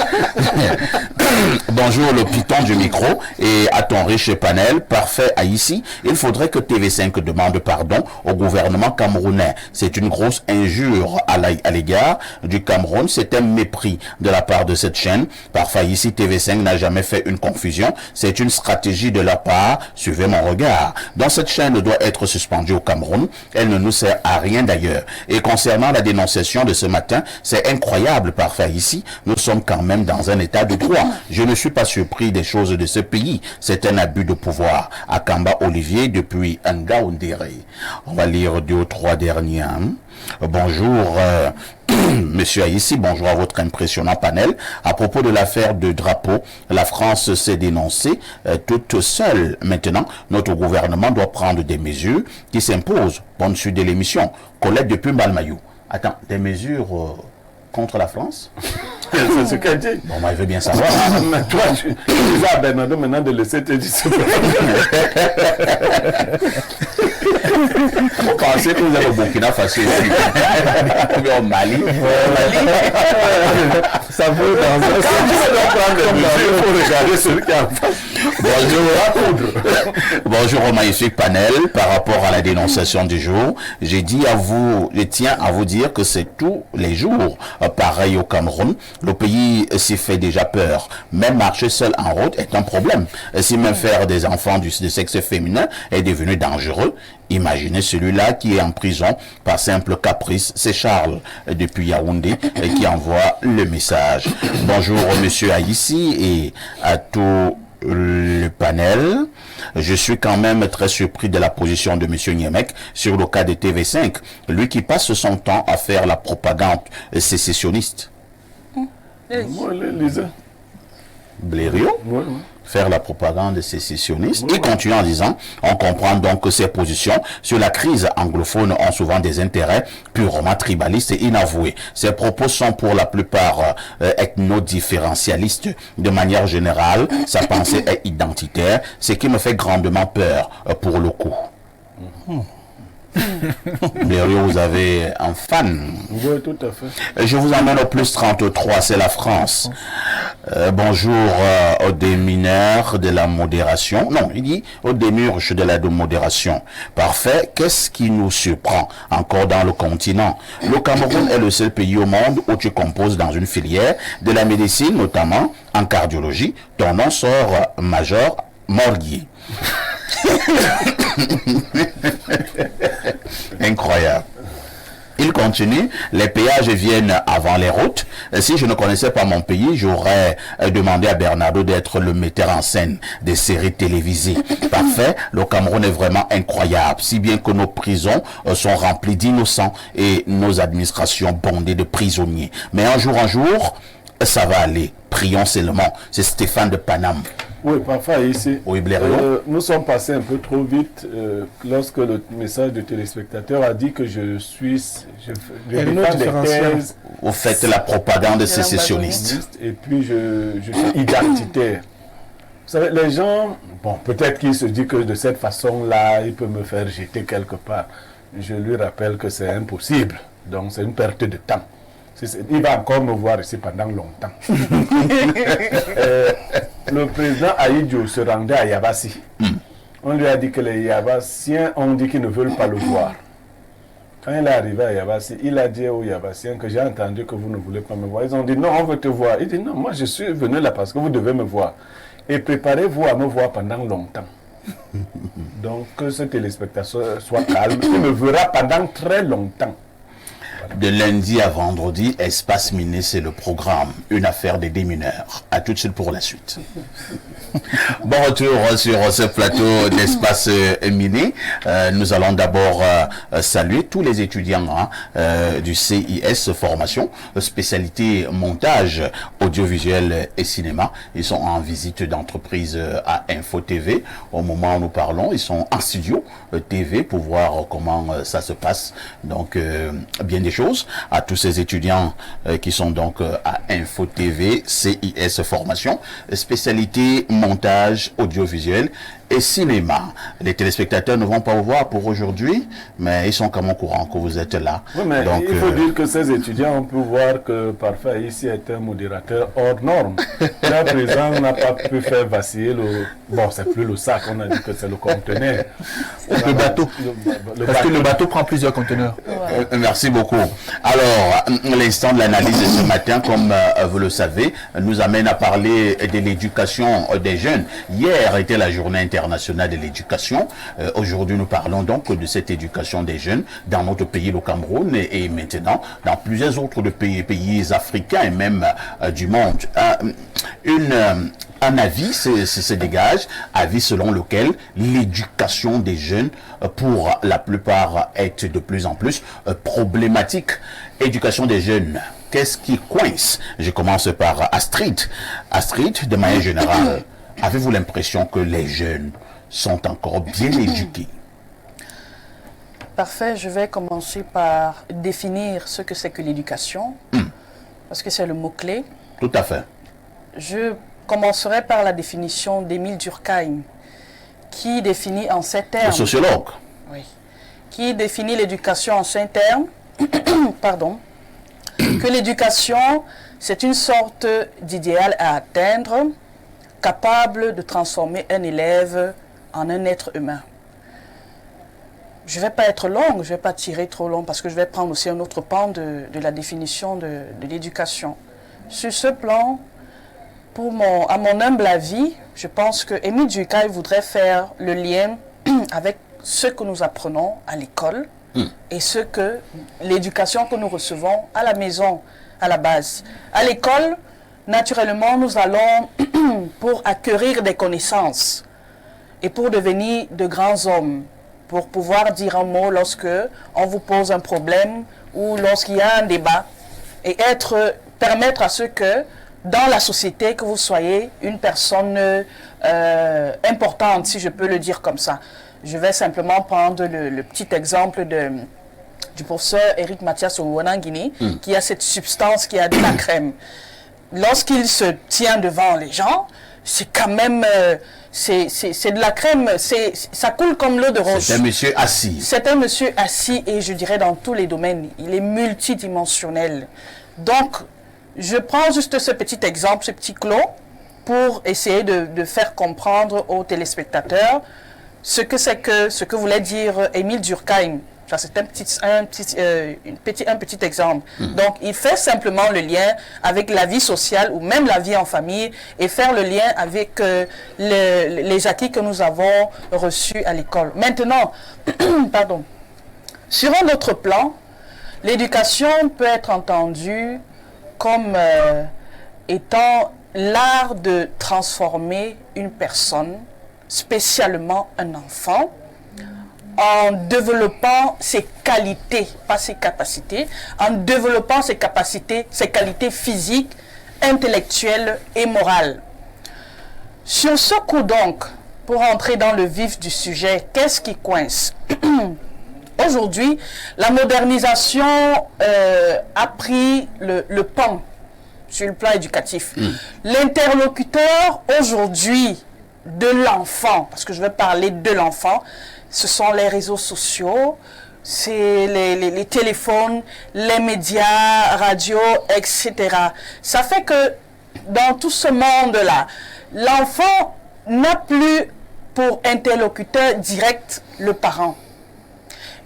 Bonjour le piton du micro et à ton riche panel, parfait à ici. Il faudrait que TV5 demande pardon au gouvernement camerounais. C'est une grosse injure à l'égard du Cameroun. C'est un mépris de la part de cette chaîne. Parfois ici, TV5 n'a jamais fait une confusion. C'est une stratégie de la part. Suivez mon regard. Donc cette chaîne doit être suspendue au Cameroun. Elle ne nous sert à rien d'ailleurs. Et concernant la dénonciation de ce matin, c'est incroyable parfois ici. Nous sommes quand même dans un état de droit. Je ne suis pas surpris des choses de ce pays. C'est un abus de pouvoir. Akamba Olivier depuis Ngaoundéré. On va lire 2 ou 3 derniers. Hein. Bonjour, monsieur Aïssi, bonjour à votre impressionnant panel. À propos de l'affaire de drapeau, la France s'est dénoncée toute seule. Maintenant, notre gouvernement doit prendre des mesures qui s'imposent. Bonne suite de l'émission. Colette depuis Malmayou. Attends, des mesures contre la France? C'est ce qu'elle dit. Bon, moi, je veux bien savoir. Mais toi, tu dis à Bernardo maintenant de laisser te dire ce Vous pensez que vous avez au Burkina Faso ici, ou bien au Mali. Ça vaut dans un Quand tu veux prendre le musée, il faut regarder celui qui a en face. Bonjour au magnifique panel. Par rapport à la dénonciation du jour, je tiens à vous dire que c'est tous les jours pareil au Cameroun. Le pays s'y fait déjà peur. Même marcher seul en route est un problème. Si même faire des enfants de sexe féminin est devenu dangereux, imaginez celui-là qui est en prison par simple caprice. C'est Charles depuis Yaoundé qui envoie le message. Bonjour monsieur Aïssi et à tout le panel. Je suis quand même très surpris de la position de monsieur Niemek sur le cas de TV5, lui qui passe son temps à faire la propagande sécessionniste. Moi, Lisa. Blériot Ouais. faire la propagande sécessionniste. Il continue en disant, on comprend donc que ses positions sur la crise anglophone ont souvent des intérêts purement tribalistes et inavoués. Ses propos sont pour la plupart ethno-différentialistes. De manière générale, sa pensée est identitaire, ce qui me fait grandement peur pour le coup. Blériot, vous avez un fan. Oui, tout à fait. Je vous emmène au plus 33, c'est la France. Bonjour aux démineurs de la modération. Non, il dit aux démurges de la modération. Parfait. Qu'est-ce qui nous surprend encore dans le continent? Le Cameroun est le seul pays au monde où tu composes dans une filière de la médecine, notamment en cardiologie. Ton nom sort Major Morguier. Incroyable. Il continue, les péages viennent avant les routes. Si je ne connaissais pas mon pays, j'aurais demandé à Bernardo d'être le metteur en scène des séries télévisées. Parfait, le Cameroun est vraiment incroyable, si bien que nos prisons sont remplies d'innocents et nos administrations bondées de prisonniers. Mais un jour, ça va aller. Prions seulement. C'est Stéphane de Paname. Oui, parfois ici. Oui, Blériot. Nous sommes passés un peu trop vite lorsque le message du téléspectateur a dit que je défends des thèses. Vous faites la propagande sécessionniste. Et puis je suis identitaire. Vous savez, les gens, bon, peut-être qu'ils se disent que de cette façon-là, il peut me faire jeter quelque part. Je lui rappelle que c'est impossible. Donc c'est une perte de temps. Il va encore me voir ici pendant longtemps. Le président Aïdjo se rendait à Yabassi. On lui a dit que les Yabassiens ont dit qu'ils ne veulent pas le voir. Quand il est arrivé à Yabassi, il a dit aux Yabassiens que j'ai entendu que vous ne voulez pas me voir. Ils ont dit non, on veut te voir. Il dit non, moi je suis venu là parce que vous devez me voir. Et préparez-vous à me voir pendant longtemps. Donc que ce téléspectateur soit calme. Il me verra pendant très longtemps. De lundi à vendredi, Espace Miné, c'est le programme. Une affaire des démineurs. À tout de suite pour la suite. Bon retour sur ce plateau d'Espace Miné. Nous allons d'abord saluer tous les étudiants du CIS Formation, spécialité montage audiovisuel et cinéma. Ils sont en visite d'entreprise à Info TV. Au moment où nous parlons, ils sont en studio TV pour voir comment ça se passe. Donc, bien des choses à tous ces étudiants qui sont donc à Info TV, CIS Formation, spécialité montage audiovisuel et cinéma. Les téléspectateurs ne vont pas vous voir pour aujourd'hui, mais ils sont comme au courant que vous êtes là. Oui, mais donc, il faut dire que ces étudiants, on peut voir que parfois ici est un modérateur hors norme. Là, présent, on n'a pas pu faire vaciller le... Bon, c'est plus le sac, on a dit que c'est le conteneur. Le bateau. Parce que le bateau prend plusieurs conteneurs. Merci beaucoup. Alors, l'instant de l'analyse de ce matin, comme vous le savez, nous amène à parler de l'éducation des jeunes. Hier était la journée internationale de l'éducation. Aujourd'hui, nous parlons donc de cette éducation des jeunes dans notre pays, le Cameroun, et maintenant dans plusieurs autres pays africains et même du monde. Un avis se dégage, avis selon lequel l'éducation des jeunes, pour la plupart, est de plus en plus problématique. Éducation des jeunes, qu'est-ce qui coince? Je commence par Astrid. Astrid, de manière générale, avez-vous l'impression que les jeunes sont encore bien éduqués? Parfait, je vais commencer par définir ce que c'est que l'éducation, parce que c'est le mot-clé. Tout à fait. Je commencerai par la définition d'Émile Durkheim, qui définit en ces termes... Le sociologue. Oui. Qui définit l'éducation en 5 termes. Pardon. Que l'éducation, c'est une sorte d'idéal à atteindre, capable de transformer un élève en un être humain. Je ne vais pas être longue, je ne vais pas tirer trop long parce que je vais prendre aussi un autre pan de la définition de l'éducation. Sur ce plan, à mon humble avis, je pense que Émile Durkheim voudrait faire le lien avec ce que nous apprenons à l'école et l'éducation que nous recevons à la maison, à la base. À l'école, naturellement, nous allons pour acquérir des connaissances et pour devenir de grands hommes, pour pouvoir dire un mot lorsque on vous pose un problème ou lorsqu'il y a un débat et permettre à ce que dans la société que vous soyez une personne importante, si je peux le dire comme ça. Je vais simplement prendre le petit exemple du professeur Éric Mathias Ouanangini, qui a cette substance qui a de la crème. Lorsqu'il se tient devant les gens, c'est quand même... c'est de la crème, ça coule comme l'eau de roche. C'est un monsieur assis. C'est un monsieur assis et je dirais dans tous les domaines. Il est multidimensionnel. Donc, je prends juste ce petit exemple, ce petit clos, pour essayer de faire comprendre aux téléspectateurs ce que voulait dire Émile Durkheim. Ça, c'est un petit exemple. Donc, il fait simplement le lien avec la vie sociale ou même la vie en famille et faire le lien avec les acquis que nous avons reçus à l'école. Maintenant, pardon, sur un autre plan, l'éducation peut être entendue comme étant l'art de transformer une personne, spécialement un enfant, en développant ses qualités, pas ses capacités, en développant ses capacités, ses qualités physiques, intellectuelles et morales. Sur ce coup donc, pour entrer dans le vif du sujet, qu'est-ce qui coince? Aujourd'hui, la modernisation a pris le pan sur le plan éducatif. L'interlocuteur aujourd'hui de l'enfant, parce que je vais parler de l'enfant, ce sont les réseaux sociaux, c'est les téléphones, les médias, radio, etc. Ça fait que dans tout ce monde-là, l'enfant n'a plus pour interlocuteur direct le parent.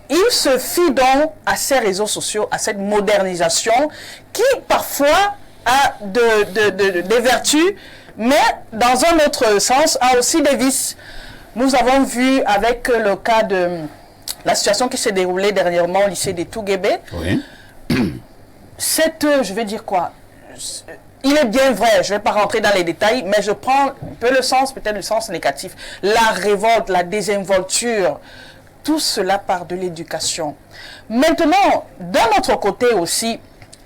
Il se fie donc à ces réseaux sociaux, à cette modernisation qui parfois a des vertus, mais dans un autre sens a aussi des vices. Nous avons vu avec le cas de la situation qui s'est déroulée dernièrement au lycée des Touguébé. Oui. Je vais dire quoi? Il est bien vrai, je ne vais pas rentrer dans les détails, mais je prends peut-être le sens négatif. La révolte, la désinvolture, tout cela part de l'éducation. Maintenant, d'un autre côté aussi,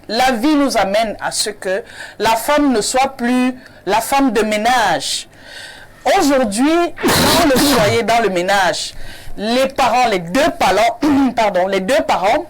la vie nous amène à ce que la femme ne soit plus la femme de ménage. Aujourd'hui, dans le foyer, dans le ménage, les deux parents,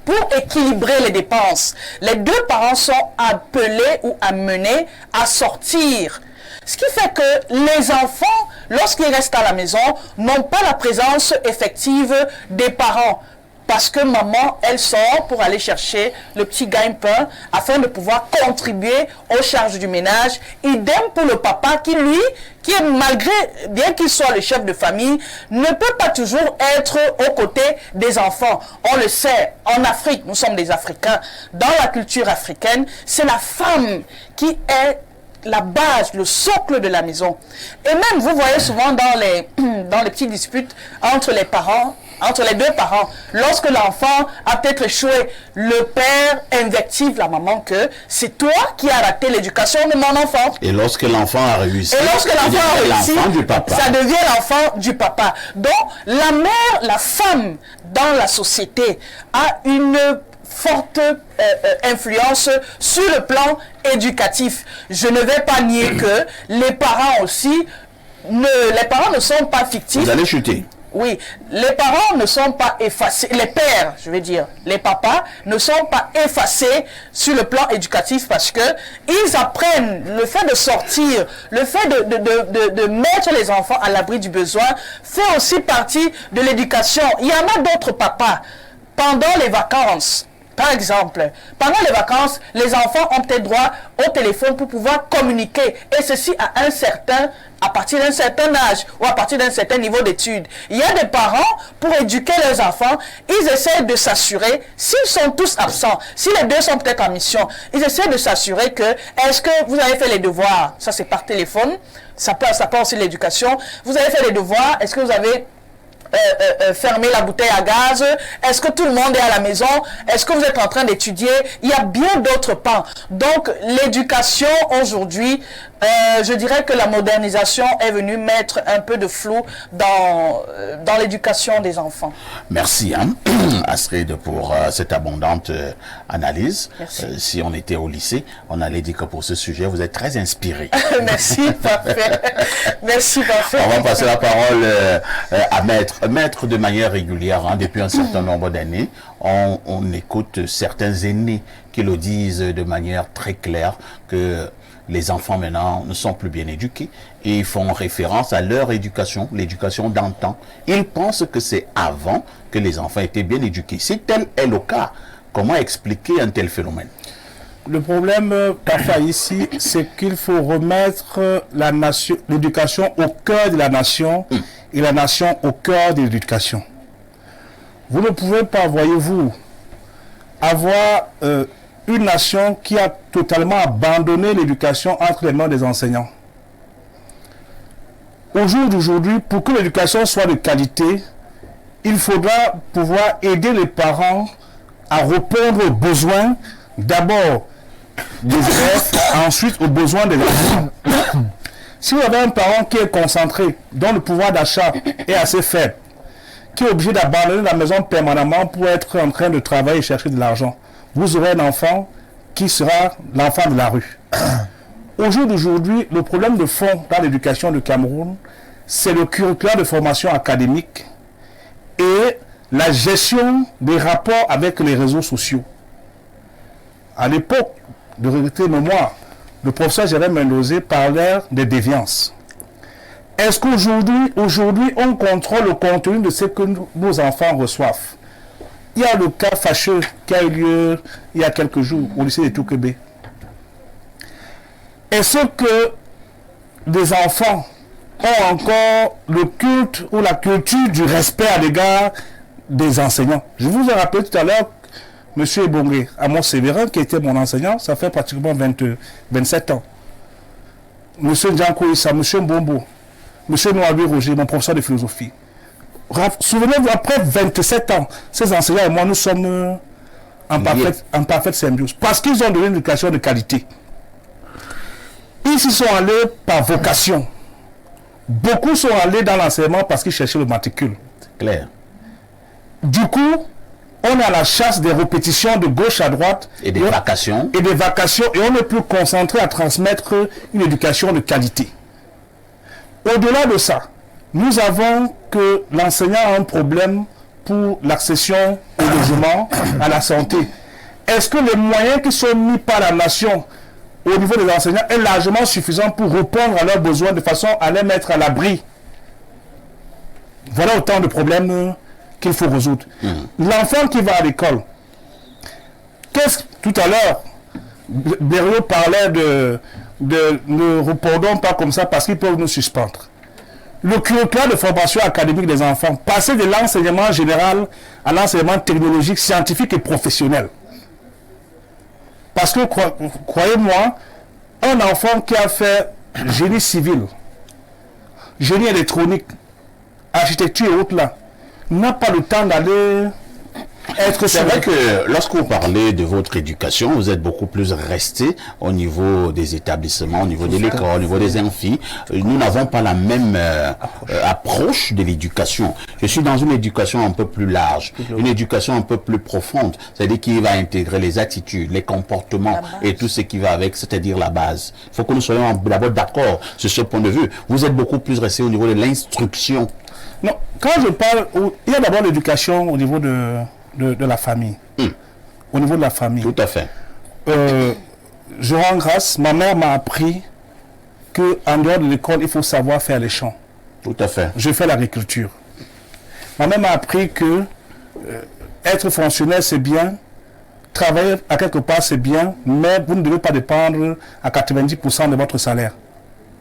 pour équilibrer les dépenses, les deux parents sont appelés ou amenés à sortir. Ce qui fait que les enfants, lorsqu'ils restent à la maison, n'ont pas la présence effective des parents. Parce que maman, elle sort pour aller chercher le petit gagne-pain afin de pouvoir contribuer aux charges du ménage. Idem pour le papa qui est bien qu'il soit le chef de famille, ne peut pas toujours être aux côtés des enfants. On le sait, en Afrique, nous sommes des Africains. Dans la culture africaine, c'est la femme qui est la base, le socle de la maison. Et même, vous voyez souvent dans les petites disputes entre les parents, entre les deux parents, lorsque l'enfant a peut-être échoué, le père invective la maman que c'est toi qui as raté l'éducation de mon enfant. Et lorsque l'enfant a réussi, ça devient l'enfant du papa. Donc, la mère, la femme dans la société a une forte influence sur le plan éducatif. Je ne vais pas nier que les parents aussi, les parents ne sont pas fictifs. Vous allez chuter. Oui, les parents ne sont pas effacés, les pères, je veux dire, les papas ne sont pas effacés sur le plan éducatif parce que ils apprennent le fait de sortir, le fait de mettre les enfants à l'abri du besoin fait aussi partie de l'éducation. Il y en a d'autres papas, pendant les vacances, par exemple, pendant les vacances, les enfants ont peut-être droit au téléphone pour pouvoir communiquer, et ceci à partir d'un certain âge ou à partir d'un certain niveau d'études. Il y a des parents, pour éduquer leurs enfants, ils essaient de s'assurer, s'ils sont tous absents, si les deux sont peut-être en mission, ils essaient de s'assurer que, est-ce que vous avez fait les devoirs? Ça c'est par téléphone, ça peut aussi l'éducation. Vous avez fait les devoirs, est-ce que vous avez fermer la bouteille à gaz? Est-ce que tout le monde est à la maison? Est-ce que vous êtes en train d'étudier? Il y a bien d'autres pans. Donc, l'éducation aujourd'hui, je dirais que la modernisation est venue mettre un peu de flou dans l'éducation des enfants. Merci, Astrid, pour cette abondante analyse. Si on était au lycée, on allait dire que pour ce sujet, vous êtes très inspiré. Merci, parfait. Merci, parfait. On va passer la parole à Maître. Maître, de manière régulière, depuis un certain nombre d'années, on écoute certains aînés qui le disent de manière très claire que les enfants maintenant ne sont plus bien éduqués et ils font référence à leur éducation, l'éducation d'antan. Ils pensent que c'est avant que les enfants étaient bien éduqués. Si tel est le cas, comment expliquer un tel phénomène? Le problème, parfois ici, c'est qu'il faut remettre l'éducation au cœur de la nation et la nation au cœur de l'éducation. Vous ne pouvez pas, voyez-vous, avoir une nation qui a totalement abandonné l'éducation entre les mains des enseignants. Au jour d'aujourd'hui, pour que l'éducation soit de qualité, il faudra pouvoir aider les parents à répondre aux besoins, d'abord des élèves, ensuite aux besoins des enfants. Si vous avez un parent qui est concentré, dont le pouvoir d'achat est assez faible, qui est obligé d'abandonner la maison permanemment pour être en train de travailler et chercher de l'argent, vous aurez un enfant qui sera l'enfant de la rue. Au jour d'aujourd'hui, le problème de fond dans l'éducation du Cameroun, c'est le curriculum de formation académique et la gestion des rapports avec les réseaux sociaux. À l'époque de regretter mémoire, le professeur Jérôme Mendozé parlait des déviances. Est-ce qu'aujourd'hui, on contrôle le contenu de ce que nos enfants reçoivent? Il y a le cas fâcheux qui a eu lieu il y a quelques jours au lycée de Toukébé. Est-ce que des enfants ont encore le culte ou la culture du respect à l'égard des enseignants? Je vous ai rappelé tout à l'heure M. Ebongé, Amos Sévérin, qui était mon enseignant, ça fait pratiquement 27 ans. M. Ndianko Issa, M. Mbombo, M. Noabi Roger, mon professeur de philosophie. Souvenez-vous, après 27 ans, ces enseignants et moi, nous sommes en parfaite symbiose. Parce qu'ils ont donné une éducation de qualité. Ils s'y sont allés par vocation. Beaucoup sont allés dans l'enseignement parce qu'ils cherchaient le matricule. C'est clair. Du coup, on est à la chasse des répétitions de gauche à droite. Et des vacations. Et des vacations. Et on est plus concentré à transmettre une éducation de qualité. Au-delà de ça, nous avons que l'enseignant a un problème pour l'accession au logement, à la santé. Est-ce que les moyens qui sont mis par la nation au niveau des enseignants est largement suffisant pour répondre à leurs besoins de façon à les mettre à l'abri? Voilà autant de problèmes qu'il faut résoudre. L'enfant qui va à l'école, tout à l'heure, Berriot parlait ne répondons pas comme ça parce qu'ils peuvent nous suspendre. Le curriculum de formation académique des enfants, passer de l'enseignement général à l'enseignement technologique, scientifique et professionnel. Parce que, croyez-moi, un enfant qui a fait génie civil, génie électronique, architecture et autres là, n'a pas le temps d'aller être... C'est vrai que lorsque vous parlez de votre éducation, vous êtes beaucoup plus resté au niveau des établissements, au niveau de l'école, au niveau des amphis. Nous n'avons pas la même approche de l'éducation. Je suis dans une éducation un peu plus large, une éducation un peu plus profonde, c'est-à-dire qui va intégrer les attitudes, les comportements et tout ce qui va avec, c'est-à-dire la base. Il faut que nous soyons d'abord d'accord sur ce point de vue. Vous êtes beaucoup plus resté au niveau de l'instruction. Non, quand je parle, il y a d'abord l'éducation au niveau de la famille. Au niveau de la famille. Tout à fait. Je rends grâce, ma mère m'a appris qu'en dehors de l'école, il faut savoir faire les champs. Tout à fait. Je fais l'agriculture. Ma mère m'a appris que être fonctionnaire, c'est bien. Travailler à quelque part, c'est bien. Mais vous ne devez pas dépendre à 90% de votre salaire.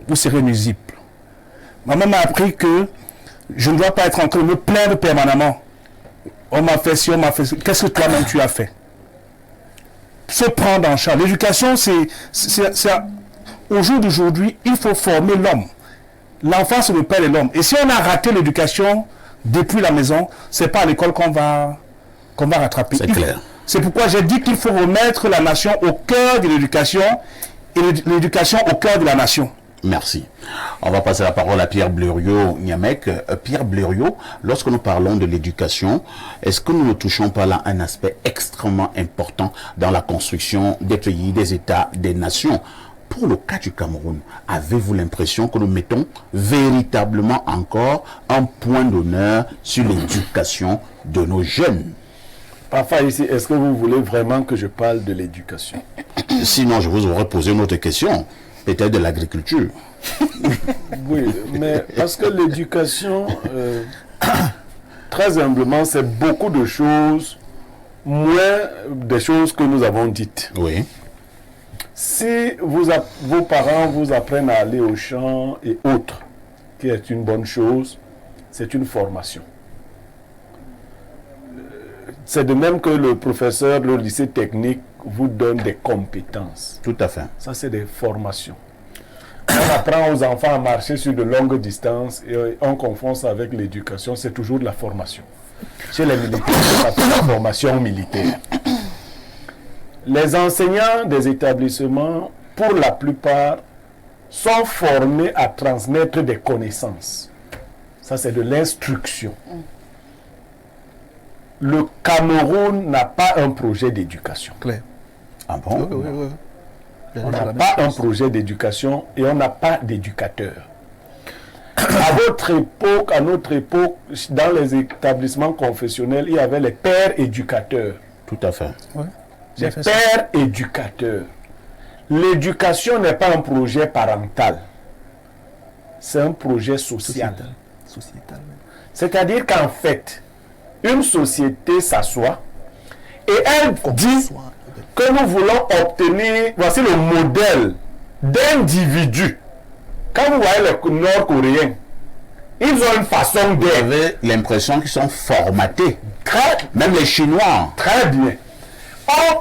Vous serez nuisible. Ma mère m'a appris que je ne dois pas être en train de me plaindre permanemment. On m'a fait ci, on m'a fait ci. Qu'est-ce que toi-même tu as fait? Se prendre en charge. L'éducation, au jour d'aujourd'hui, il faut former l'homme. L'enfant, c'est le père de l'homme. Et si on a raté l'éducation depuis la maison, c'est pas à l'école qu'on va rattraper. C'est clair. C'est pourquoi j'ai dit qu'il faut remettre la nation au cœur de l'éducation et l'éducation au cœur de la nation. Merci. On va passer la parole à Pierre Blériot-Niamek. Pierre Blériot, lorsque nous parlons de l'éducation, est-ce que nous ne touchons pas là un aspect extrêmement important dans la construction des pays, des États, des nations? Pour le cas du Cameroun, avez-vous l'impression que nous mettons véritablement encore un point d'honneur sur l'éducation de nos jeunes? Parfois ici, est-ce que vous voulez vraiment que je parle de l'éducation? Sinon, je vous aurais posé une autre question. Peut-être de l'agriculture. Oui, mais parce que l'éducation, très humblement, c'est beaucoup de choses, moins des choses que nous avons dites. Oui. Si vos parents vous apprennent à aller au champ et autres, qui est une bonne chose, c'est une formation. C'est de même que le professeur de lycée technique vous donne des compétences. Tout à fait. Ça, c'est des formations. On apprend aux enfants à marcher sur de longues distances et on confond ça avec l'éducation, c'est toujours de la formation. Chez les militaires, c'est appelé la formation militaire. Les enseignants des établissements, pour la plupart, sont formés à transmettre des connaissances. Ça, c'est de l'instruction. Le Cameroun n'a pas un projet d'éducation. Clair. Ah bon? Oui. On n'a pas un projet d'éducation et on n'a pas d'éducateur. À notre époque, dans les établissements confessionnels, il y avait les pères éducateurs. Tout à fait. Ouais. Les pères éducateurs. L'éducation n'est pas un projet parental. C'est un projet social. Sociétal. C'est-à-dire qu'en fait, une société s'assoit et elle dit que nous voulons obtenir, voici le modèle d'individu. Quand vous voyez les Nord-Coréens, ils ont une façon Vous d'être. avez l'impression qu'ils sont formatés. Très, Même les Chinois. très bien. On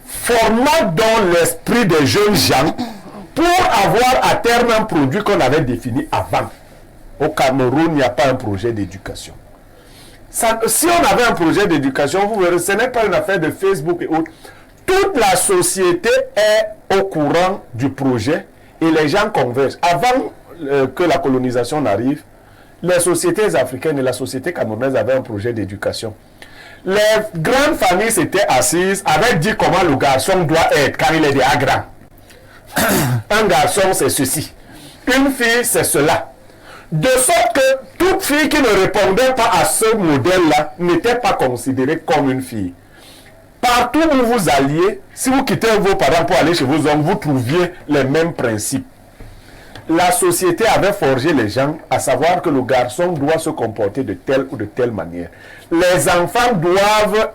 formate dans l'esprit des jeunes gens pour avoir à terme un produit qu'on avait défini avant. Au Cameroun, il n'y a pas un projet d'éducation. Si on avait un projet d'éducation, vous verrez, ce n'est pas une affaire de Facebook et autres. Toute la société est au courant du projet et les gens convergent. Avant que la colonisation n'arrive, les sociétés africaines et la société camerounaise avaient un projet d'éducation. Les grandes familles s'étaient assises, avaient dit comment le garçon doit être quand il est déjà grand. Un garçon, c'est ceci. Une fille, c'est cela. De sorte que toute fille qui ne répondait pas à ce modèle-là n'était pas considérée comme une fille. Partout où vous alliez, si vous quittez vos parents pour aller chez vos hommes, vous trouviez les mêmes principes. La société avait forgé les gens à savoir que le garçon doit se comporter de telle ou de telle manière. Les enfants doivent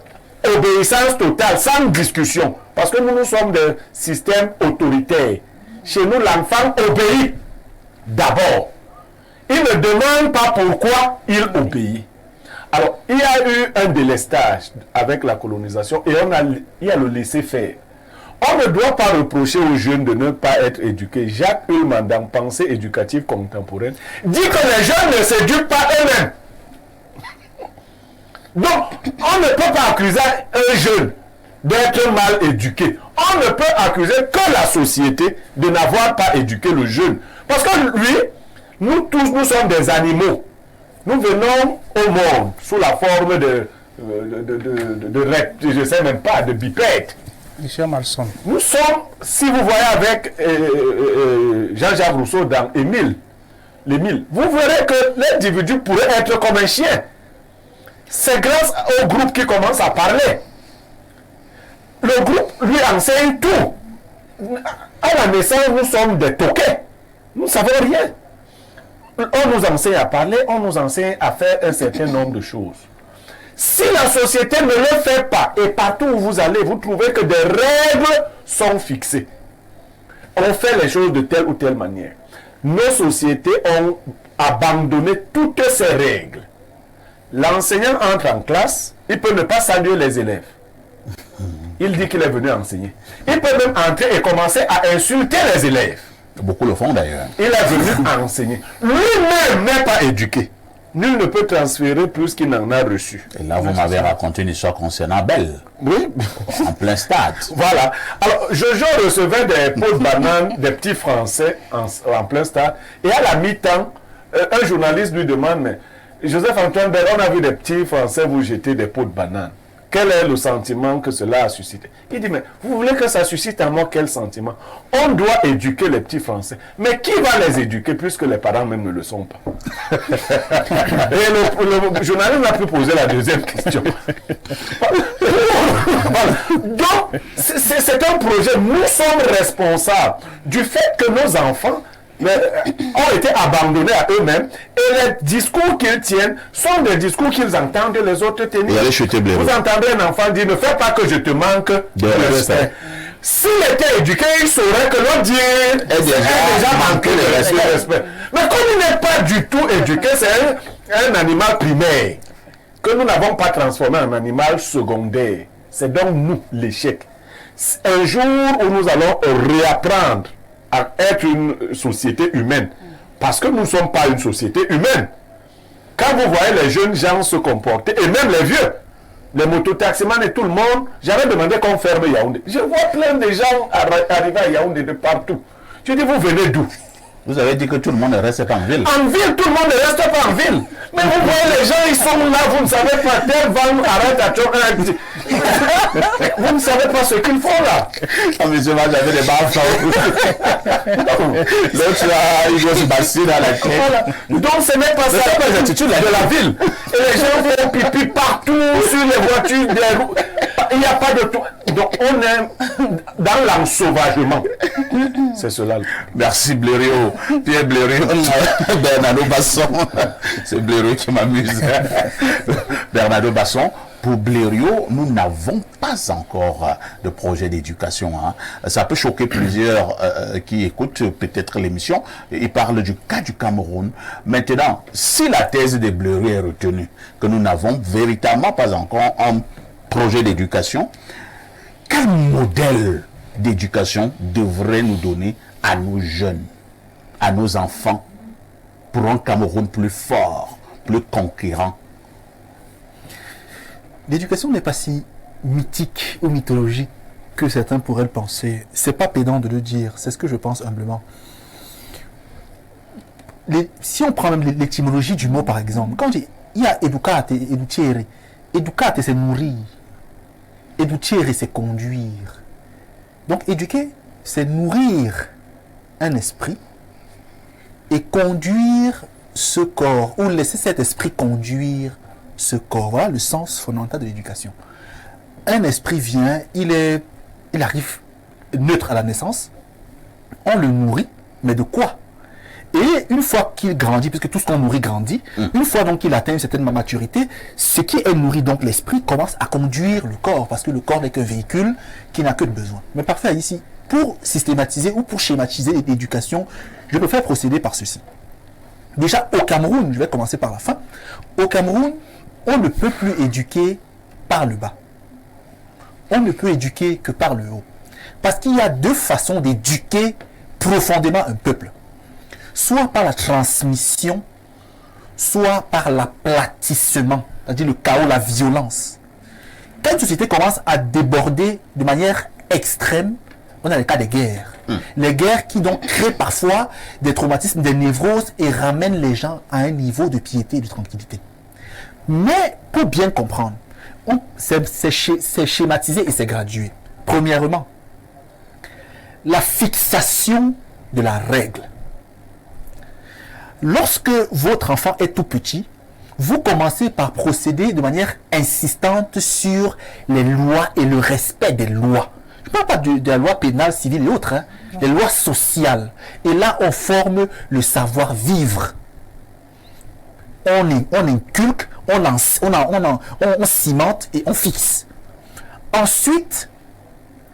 obéissance totale, sans discussion. Parce que nous sommes des systèmes autoritaires. Chez nous, l'enfant obéit d'abord. Il ne demande pas pourquoi il obéit. Alors, il y a eu un délestage avec la colonisation et il y a le laisser-faire. On ne doit pas reprocher aux jeunes de ne pas être éduqués. Jacques Ullmann, dans Pensée éducative contemporaine, dit que les jeunes ne s'éduquent pas eux-mêmes. Donc, on ne peut pas accuser un jeune d'être mal éduqué. On ne peut accuser que la société de n'avoir pas éduqué le jeune. Parce que lui, nous tous, nous sommes des animaux. Nous venons au monde sous la forme je ne sais même pas, de bipèdes. Michel Malson. Nous sommes, si vous voyez avec Jean-Jacques Rousseau dans Émile, les 1000, vous verrez que l'individu pourrait être comme un chien. C'est grâce au groupe qui commence à parler. Le groupe lui enseigne tout. À la naissance, nous sommes des toquets. Nous ne savons rien. On nous enseigne à parler, on nous enseigne à faire un certain nombre de choses. Si la société ne le fait pas, et partout où vous allez, vous trouvez que des règles sont fixées. On fait les choses de telle ou telle manière. Nos sociétés ont abandonné toutes ces règles. L'enseignant entre en classe, il peut ne pas saluer les élèves. Il dit qu'il est venu enseigner. Il peut même entrer et commencer à insulter les élèves. Beaucoup le font d'ailleurs. Il est venu enseigner. Lui-même n'est pas éduqué. Nul ne peut transférer plus qu'il n'en a reçu. Et là, vous m'avez raconté une histoire concernant Belle, Oui. en plein stade. Voilà. Alors, Jojo recevait des pots de bananes, des petits Français en plein stade. Et à la mi-temps, un journaliste lui demande, mais Joseph-Antoine Belle, on a vu des petits Français vous jeter des pots de bananes. Quel est le sentiment que cela a suscité? Il dit, mais vous voulez que ça suscite en moi quel sentiment? On doit éduquer les petits Français. Mais qui va les éduquer puisque les parents même ne le sont pas? Et le journaliste n'a pu poser la deuxième question. Voilà. Donc, c'est un projet. Nous sommes responsables du fait que nos enfants ont été abandonnés à eux-mêmes et les discours qu'ils tiennent sont des discours qu'ils entendent les autres tenir. Vous entendez un enfant dire ne fais pas que je te manque de respect. S'il était éduqué, il saurait que l'autre dit est déjà manqué de respect. Mais comme il n'est pas du tout éduqué, c'est un animal primaire que nous n'avons pas transformé en animal secondaire. C'est donc nous l'échec. Un jour où nous allons réapprendre à être une société humaine. Parce que nous ne sommes pas une société humaine. Quand vous voyez les jeunes gens se comporter, et même les vieux, les mototaximans et tout le monde, j'avais demandé qu'on ferme Yaoundé. Je vois plein de gens arriver à Yaoundé de partout. Je dis, vous venez d'où? Vous avez dit que tout le monde ne reste pas en ville. En ville, tout le monde ne reste pas en ville. Mais vous voyez les gens, ils sont là, vous ne savez pas, tel van arrête à toi. Vous ne savez pas ce qu'ils font là. Ah, monsieur, moi j'avais des baffes. L'autre là, il doit se basser dans la tête. Voilà. Donc ce n'est pas ça, c'est l'attitude de la ville. Et les gens font pipi partout, sur les voitures, des roues. Il n'y a pas de tout. Donc on est dans l'ensauvagement. C'est cela. Merci Blériot. Pierre Blériot, Bernardo Basson. C'est Blériot qui m'amuse. Bernardo Basson. Pour Blériot, nous n'avons pas encore de projet d'éducation. Hein. Ça peut choquer plusieurs qui écoutent peut-être l'émission. Ils parlent du cas du Cameroun. Maintenant, si la thèse de Blériot est retenue, que nous n'avons véritablement pas encore un projet d'éducation, quel modèle d'éducation devrait nous donner à nos jeunes, à nos enfants, pour un Cameroun plus fort, plus conquérant? L'éducation n'est pas si mythique ou mythologique que certains pourraient le penser. C'est pas pédant de le dire, c'est ce que je pense humblement. Si on prend même l'étymologie du mot par exemple, quand il y a educate, educere, educate c'est nourrir, educere c'est conduire. Donc éduquer, c'est nourrir un esprit et conduire ce corps, ou laisser cet esprit conduire ce corps. Voilà le sens fondamental de l'éducation. Un esprit vient, il arrive neutre à la naissance, on le nourrit, mais de quoi? Et une fois qu'il grandit, puisque tout ce qu'on nourrit grandit, une fois donc qu'il atteint une certaine maturité, ce qui est nourri, donc l'esprit, commence à conduire le corps, parce que le corps n'est qu'un véhicule qui n'a que de besoin. Mais parfait, ici, pour systématiser ou pour schématiser l'éducation, je peux faire procéder par ceci. Déjà, au Cameroun, je vais commencer par la fin, au Cameroun, on ne peut plus éduquer par le bas. On ne peut éduquer que par le haut. Parce qu'il y a deux façons d'éduquer profondément un peuple. Soit par la transmission, soit par l'aplatissement, c'est-à-dire le chaos, la violence. Quand une société commence à déborder de manière extrême, on a le cas des guerres. Les guerres qui donc créent parfois des traumatismes, des névroses et ramènent les gens à un niveau de piété et de tranquillité. Mais pour bien comprendre, c'est schématisé et c'est gradué. Premièrement, la fixation de la règle. lorsque votre enfant est tout petit, vous commencez par procéder de manière insistante sur les lois et le respect des lois. Je ne parle pas de la loi pénale, civile et autres, hein, les lois sociales. Et là, on forme le savoir-vivre. On inculque, on cimente et on fixe. Ensuite,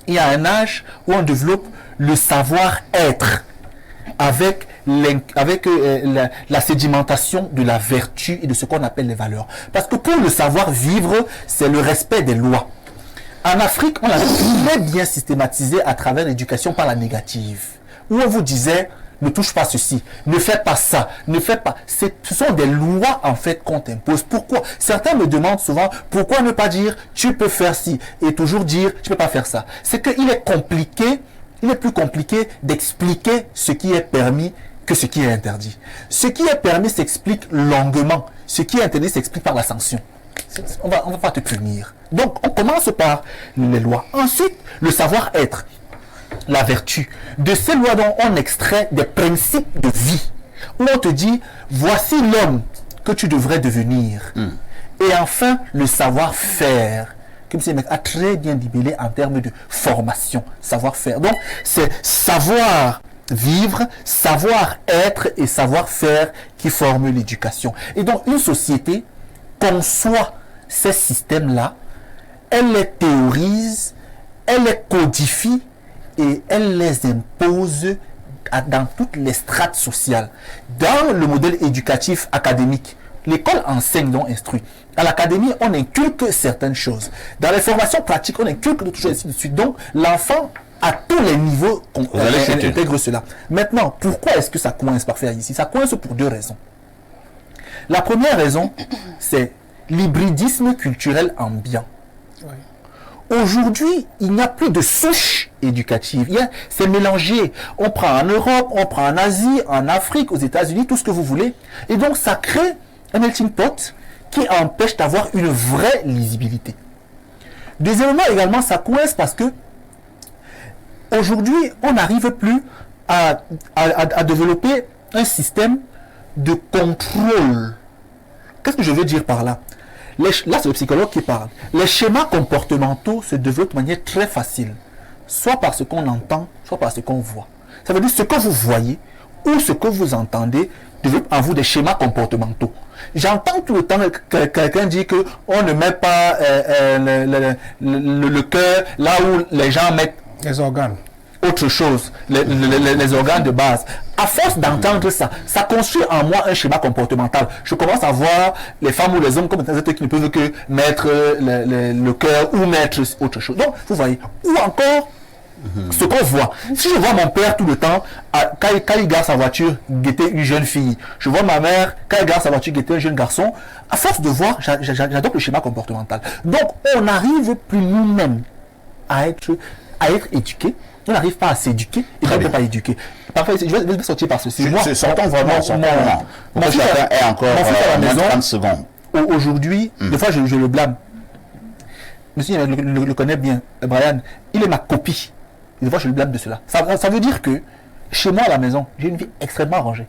il y a un âge où on développe le savoir-être avec la sédimentation de la vertu et de ce qu'on appelle les valeurs. Parce que pour le savoir-vivre, c'est le respect des lois. En Afrique, on l'a très bien systématisé à travers l'éducation par la négative. Où on vous disait, ne touche pas ceci, ne fais pas ça, ne fais pas... Ce sont des lois en fait qu'on t'impose. Pourquoi? Certains me demandent souvent, pourquoi ne pas dire, tu peux faire ci, et toujours dire, tu peux pas faire ça. C'est qu'il est compliqué, il est plus compliqué d'expliquer ce qui est permis que ce qui est interdit. Ce qui est permis s'explique longuement, ce qui est interdit s'explique par la sanction. On va pas te punir. Donc, on commence par les lois. Ensuite, le savoir-être, la vertu. De ces lois dont on extrait des principes de vie. Où on te dit, voici l'homme que tu devrais devenir. Et enfin, le savoir-faire. Comme si le mec a très bien libellé en termes de formation, savoir-faire. Donc, c'est savoir vivre, savoir-être et savoir-faire qui forment l'éducation. Et donc, une société conçoit ces systèmes-là, elle les théorise, elle les codifie et elle les impose dans toutes les strates sociales. Dans le modèle éducatif académique, l'école enseigne, donc instruit. À l'académie, on inculque certaines choses. Dans les formations pratiques, on inculque d'autres choses, ainsi de suite. Donc, l'enfant, à tous les niveaux, intègre cela. Maintenant, pourquoi est-ce que ça coince parfait ici? Ça coince pour deux raisons. La première raison, c'est l'hybridisme culturel ambiant. Oui. Aujourd'hui, il n'y a plus de souche éducative. C'est mélangé. On prend en Europe, on prend en Asie, en Afrique, aux États-Unis, tout ce que vous voulez. Et donc, ça crée un melting pot qui empêche d'avoir une vraie lisibilité. Deuxièmement, également, ça coince parce que aujourd'hui, on n'arrive plus à développer un système de contrôle. Qu'est-ce que je veux dire par là? Là, c'est le psychologue qui parle. Les schémas comportementaux se développent de manière très facile. Soit par ce qu'on entend, soit par ce qu'on voit. Ça veut dire ce que vous voyez ou ce que vous entendez développe en vous des schémas comportementaux. J'entends tout le temps que quelqu'un dit qu'on ne met pas le cœur là où les gens mettent les organes. Autre chose, les organes de base. À force d'entendre ça, ça construit en moi un schéma comportemental. Je commence à voir les femmes ou les hommes comme des êtres qui ne peuvent que mettre le cœur ou mettre autre chose. Donc, vous voyez. Ou encore, ce qu'on voit. Si je vois mon père tout le temps, quand il garde sa voiture, guetter une jeune fille. Je vois ma mère, quand elle garde sa voiture, guetter un jeune garçon. À force de voir, j'adopte le schéma comportemental. Donc, on n'arrive plus nous-mêmes à être éduqués. On n'arrive pas à s'éduquer et on ne peut pas éduquer. Parfois, je vais sortir par ceci. Sortons vraiment. Mon fils est encore à la maison. 30 secondes. Aujourd'hui, des fois, je le blâme. Monsieur le connaît bien, Brian. Il est ma copie. Des fois, je le blâme de cela. Ça veut dire que chez moi à la maison, j'ai une vie extrêmement rangée.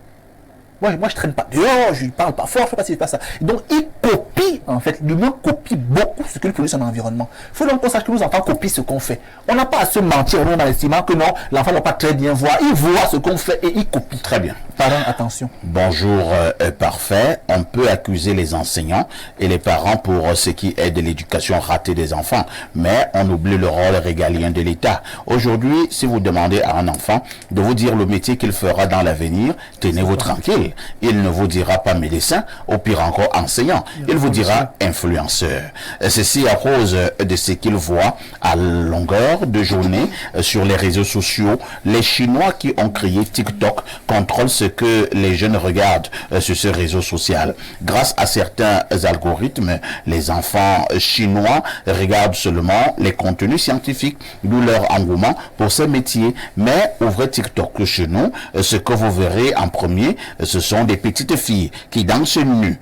Moi, je traîne pas dehors, je ne parle pas fort, je ne fais pas ci, je ne fais pas ça. Donc, il copie, en fait, l'humain copie beaucoup ce qu'il produit dans son environnement. Il faut donc qu'on sache que nos enfants copient ce qu'on fait. On n'a pas à se mentir en estimant que non, l'enfant ne va pas très bien voir. Il voit ce qu'on fait et il copie. Très bien. Parents, attention. Bonjour, parfait. On peut accuser les enseignants et les parents pour ce qui est de l'éducation ratée des enfants, mais on oublie le rôle régalien de l'État. Aujourd'hui, si vous demandez à un enfant de vous dire le métier qu'il fera dans l'avenir, tenez-vous tranquille. Il ne vous dira pas médecin, au pire encore enseignant. Il vous dira influenceur. Ceci à cause de ce qu'il voit à longueur de journée sur les réseaux sociaux. Les Chinois qui ont créé TikTok contrôlent ce que les jeunes regardent sur ce réseau social. Grâce à certains algorithmes, les enfants chinois regardent seulement les contenus scientifiques, d'où leur engouement pour ces métiers. Mais ouvrez TikTok chez nous, ce que vous verrez en premier, ce sont des petites filles qui dansent nues.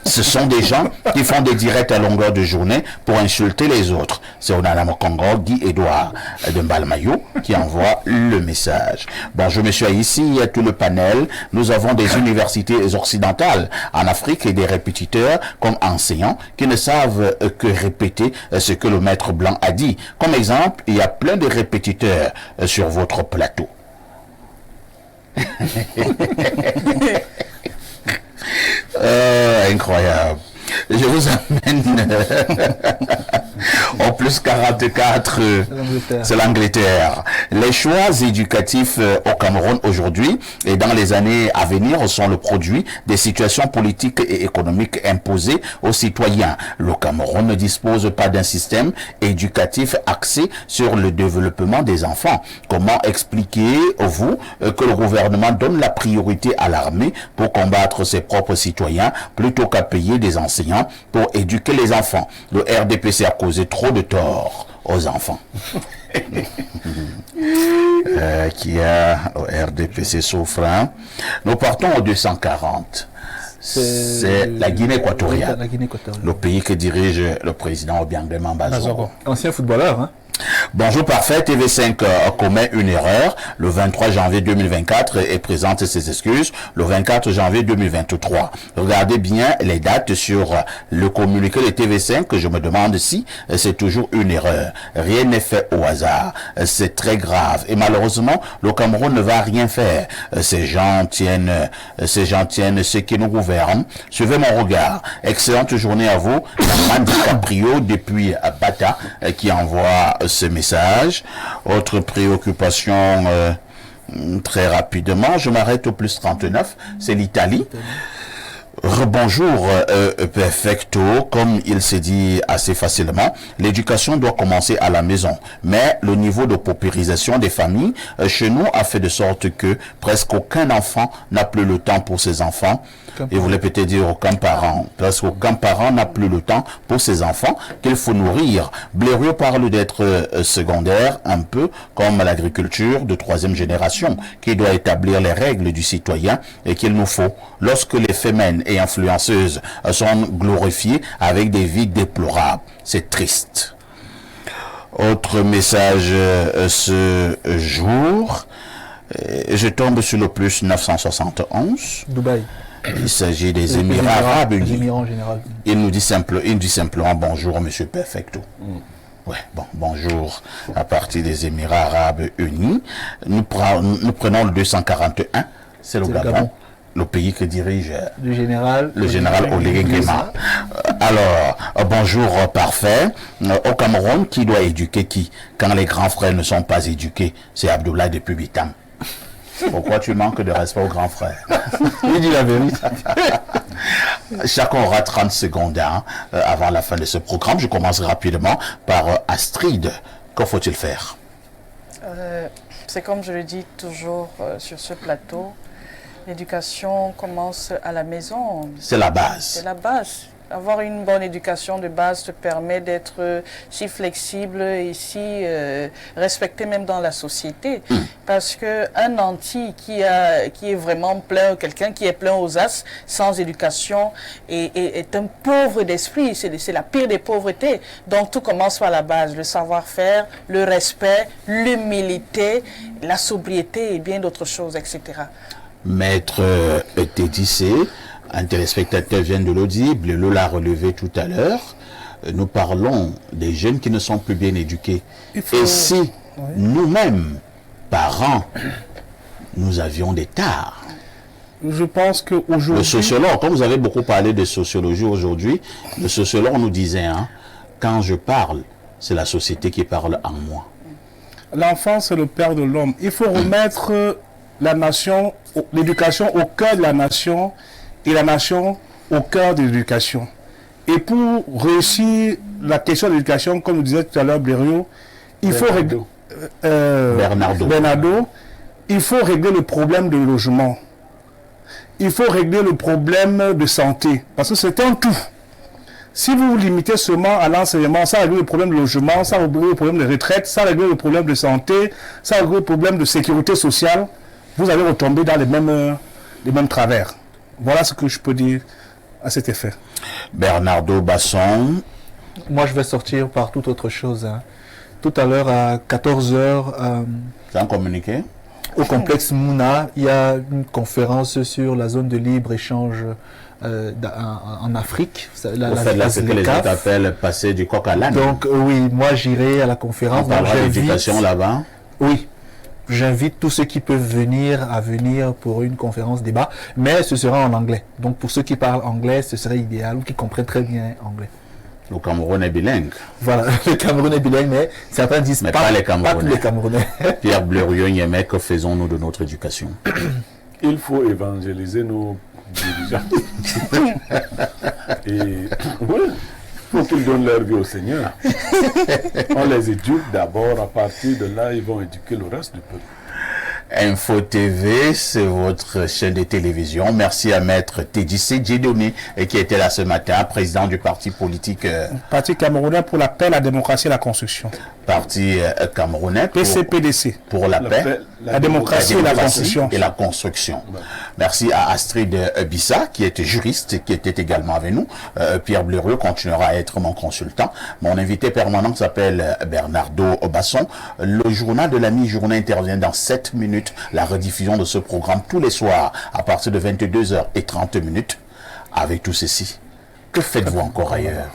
Ce sont des gens qui font des directs à longueur de journée pour insulter les autres. C'est Onana Mokongo, Guy Edouard de Mbalmayo qui envoie le message. Bonjour monsieur, ici il y a tout le panel. Nous avons des universités occidentales en Afrique et des répétiteurs comme enseignants qui ne savent que répéter ce que le maître blanc a dit. Comme exemple, il y a plein de répétiteurs sur votre plateau. Incroyable. Je vous amène au plus 44, c'est l'Angleterre. Les choix éducatifs au Cameroun aujourd'hui et dans les années à venir sont le produit des situations politiques et économiques imposées aux citoyens. Le Cameroun ne dispose pas d'un système éducatif axé sur le développement des enfants. Comment expliquez-vous que le gouvernement donne la priorité à l'armée pour combattre ses propres citoyens plutôt qu'à payer des enseignants pour éduquer les enfants? Le RDPC a causé trop de tort aux enfants. Qui a au RDPC souffrant. Nous partons au 240. C'est la Guinée équatoriale. Le pays que dirige le président Obiang Bazogo. Ancien footballeur, hein? Bonjour parfait, TV5 commet une erreur le 23 janvier 2024 et présente ses excuses le 24 janvier 2023. Regardez bien les dates sur le communiqué de TV5 que je me demande si c'est toujours une erreur. Rien n'est fait au hasard. C'est très grave et malheureusement le Cameroun ne va rien faire. Ces gens tiennent ceux qui nous gouvernent. Suivez mon regard. Excellente journée à vous. Mandy Caprio depuis Bata qui envoie ce message. Autre préoccupation très rapidement, je m'arrête au plus 39, c'est l'Italie. Rebonjour perfecto, comme il s'est dit assez facilement, l'éducation doit commencer à la maison, mais le niveau de paupérisation des familles chez nous a fait de sorte que presque aucun enfant n'a plus le temps pour ses enfants. Et vous voulez peut-être dire aucun parent, presque aucun parent n'a plus le temps pour ses enfants qu'il faut nourrir. Blériot parle d'être secondaire, un peu comme l'agriculture de troisième génération, qui doit établir les règles du citoyen et qu'il nous faut. Lorsque les fémènes et influenceuses sont glorifiées avec des vies déplorables, c'est triste. Autre message ce jour, je tombe sur le plus 971. Dubaï. Il s'agit des Émirats Arabes Unis. En général. Il nous dit simplement bonjour, monsieur Perfecto. Ouais, bon, bonjour à partir des Émirats Arabes Unis. Nous prenons le 241, c'est le Gabon. Le pays que dirige le général Oligui Nguema. Alors, bonjour parfait. Au Cameroun, qui doit éduquer qui? Quand les grands frères ne sont pas éduqués, c'est Abdoulaye depuis Bitam. Pourquoi tu manques de respect aux grands frères? Il dit la vérité. Chacun aura 30 secondes avant la fin de ce programme. Je commence rapidement par Astrid. Que faut-il faire? C'est comme je le dis toujours sur ce plateau, l'éducation commence à la maison. C'est la base. C'est la base. Avoir une bonne éducation de base te permet d'être si flexible et si respecté même dans la société. Parce qu'un nanti qui est vraiment plein, quelqu'un qui est plein aux as, sans éducation, est un pauvre d'esprit. C'est la pire des pauvretés. Donc tout commence par la base. Le savoir-faire, le respect, l'humilité, la sobriété et bien d'autres choses, etc. Maître Tédissé, un téléspectateur vient de l'audible, le l'a relevé tout à l'heure. Nous parlons des jeunes qui ne sont plus bien éduqués. Et si nous-mêmes, parents, nous avions des tares? Je pense qu'aujourd'hui... Le sociologue, comme vous avez beaucoup parlé de sociologie aujourd'hui, le sociologue nous disait, quand je parle, c'est la société qui parle en moi. L'enfant, c'est le père de l'homme. Il faut remettre la nation, l'éducation au cœur de la nation et la nation au cœur de l'éducation. Et pour réussir la question de l'éducation, comme nous disait tout à l'heure Blériot, il faut régler Bernardo, il faut régler le problème de logement. Il faut régler le problème de santé. Parce que c'est un tout. Si vous vous limitez seulement à l'enseignement, ça règle le problème de logement, ça règle le problème de retraite, ça règle le problème de santé, ça règle le problème de sécurité sociale, vous allez retomber dans les mêmes travers. Voilà ce que je peux dire à cet effet. Bernardo Basson. Moi, je vais sortir par toute autre chose. Hein. Tout à l'heure, à 14h, C'est un communiqué. au complexe Mouna, il y a une conférence sur la zone de libre-échange en Afrique. Au fait, là, c'est que les gens appellent passer du coq à l'âne. Donc, oui, moi, j'irai à la conférence. On parlera d'éducation là-bas. Oui. J'invite tous ceux qui peuvent venir à venir pour une conférence débat, mais ce sera en anglais. Donc pour ceux qui parlent anglais, ce serait idéal ou qui comprennent très bien anglais. Le Cameroun est bilingue. Voilà, le Cameroun est bilingue, mais certains disent mais pas les Camerounais. Pas tous les Camerounais. Pierre Bleriot-Niémé, que faisons-nous de notre éducation? Il faut évangéliser nos dirigeants. Et oui, il faut qu'ils donnent leur vie au Seigneur. On les éduque d'abord, à partir de là, ils vont éduquer le reste du peuple. Info TV, c'est votre chaîne de télévision. Merci à Maître Tédissé Dieudonné, qui était là ce matin, président du parti politique... Parti camerounais pour la paix, la démocratie et la construction. Parti camerounais PCPDC. Pour la paix, la démocratie et la construction. Et la construction. Ouais. Merci à Astrid Bissa, qui était juriste, qui était également avec nous. Pierre Bleriot continuera à être mon consultant. Mon invité permanent s'appelle Bernardo Basson. Le journal de la mi-journée intervient dans 7 minutes. La rediffusion de ce programme tous les soirs à partir de 22h30. Avec tout ceci, que faites-vous encore ailleurs?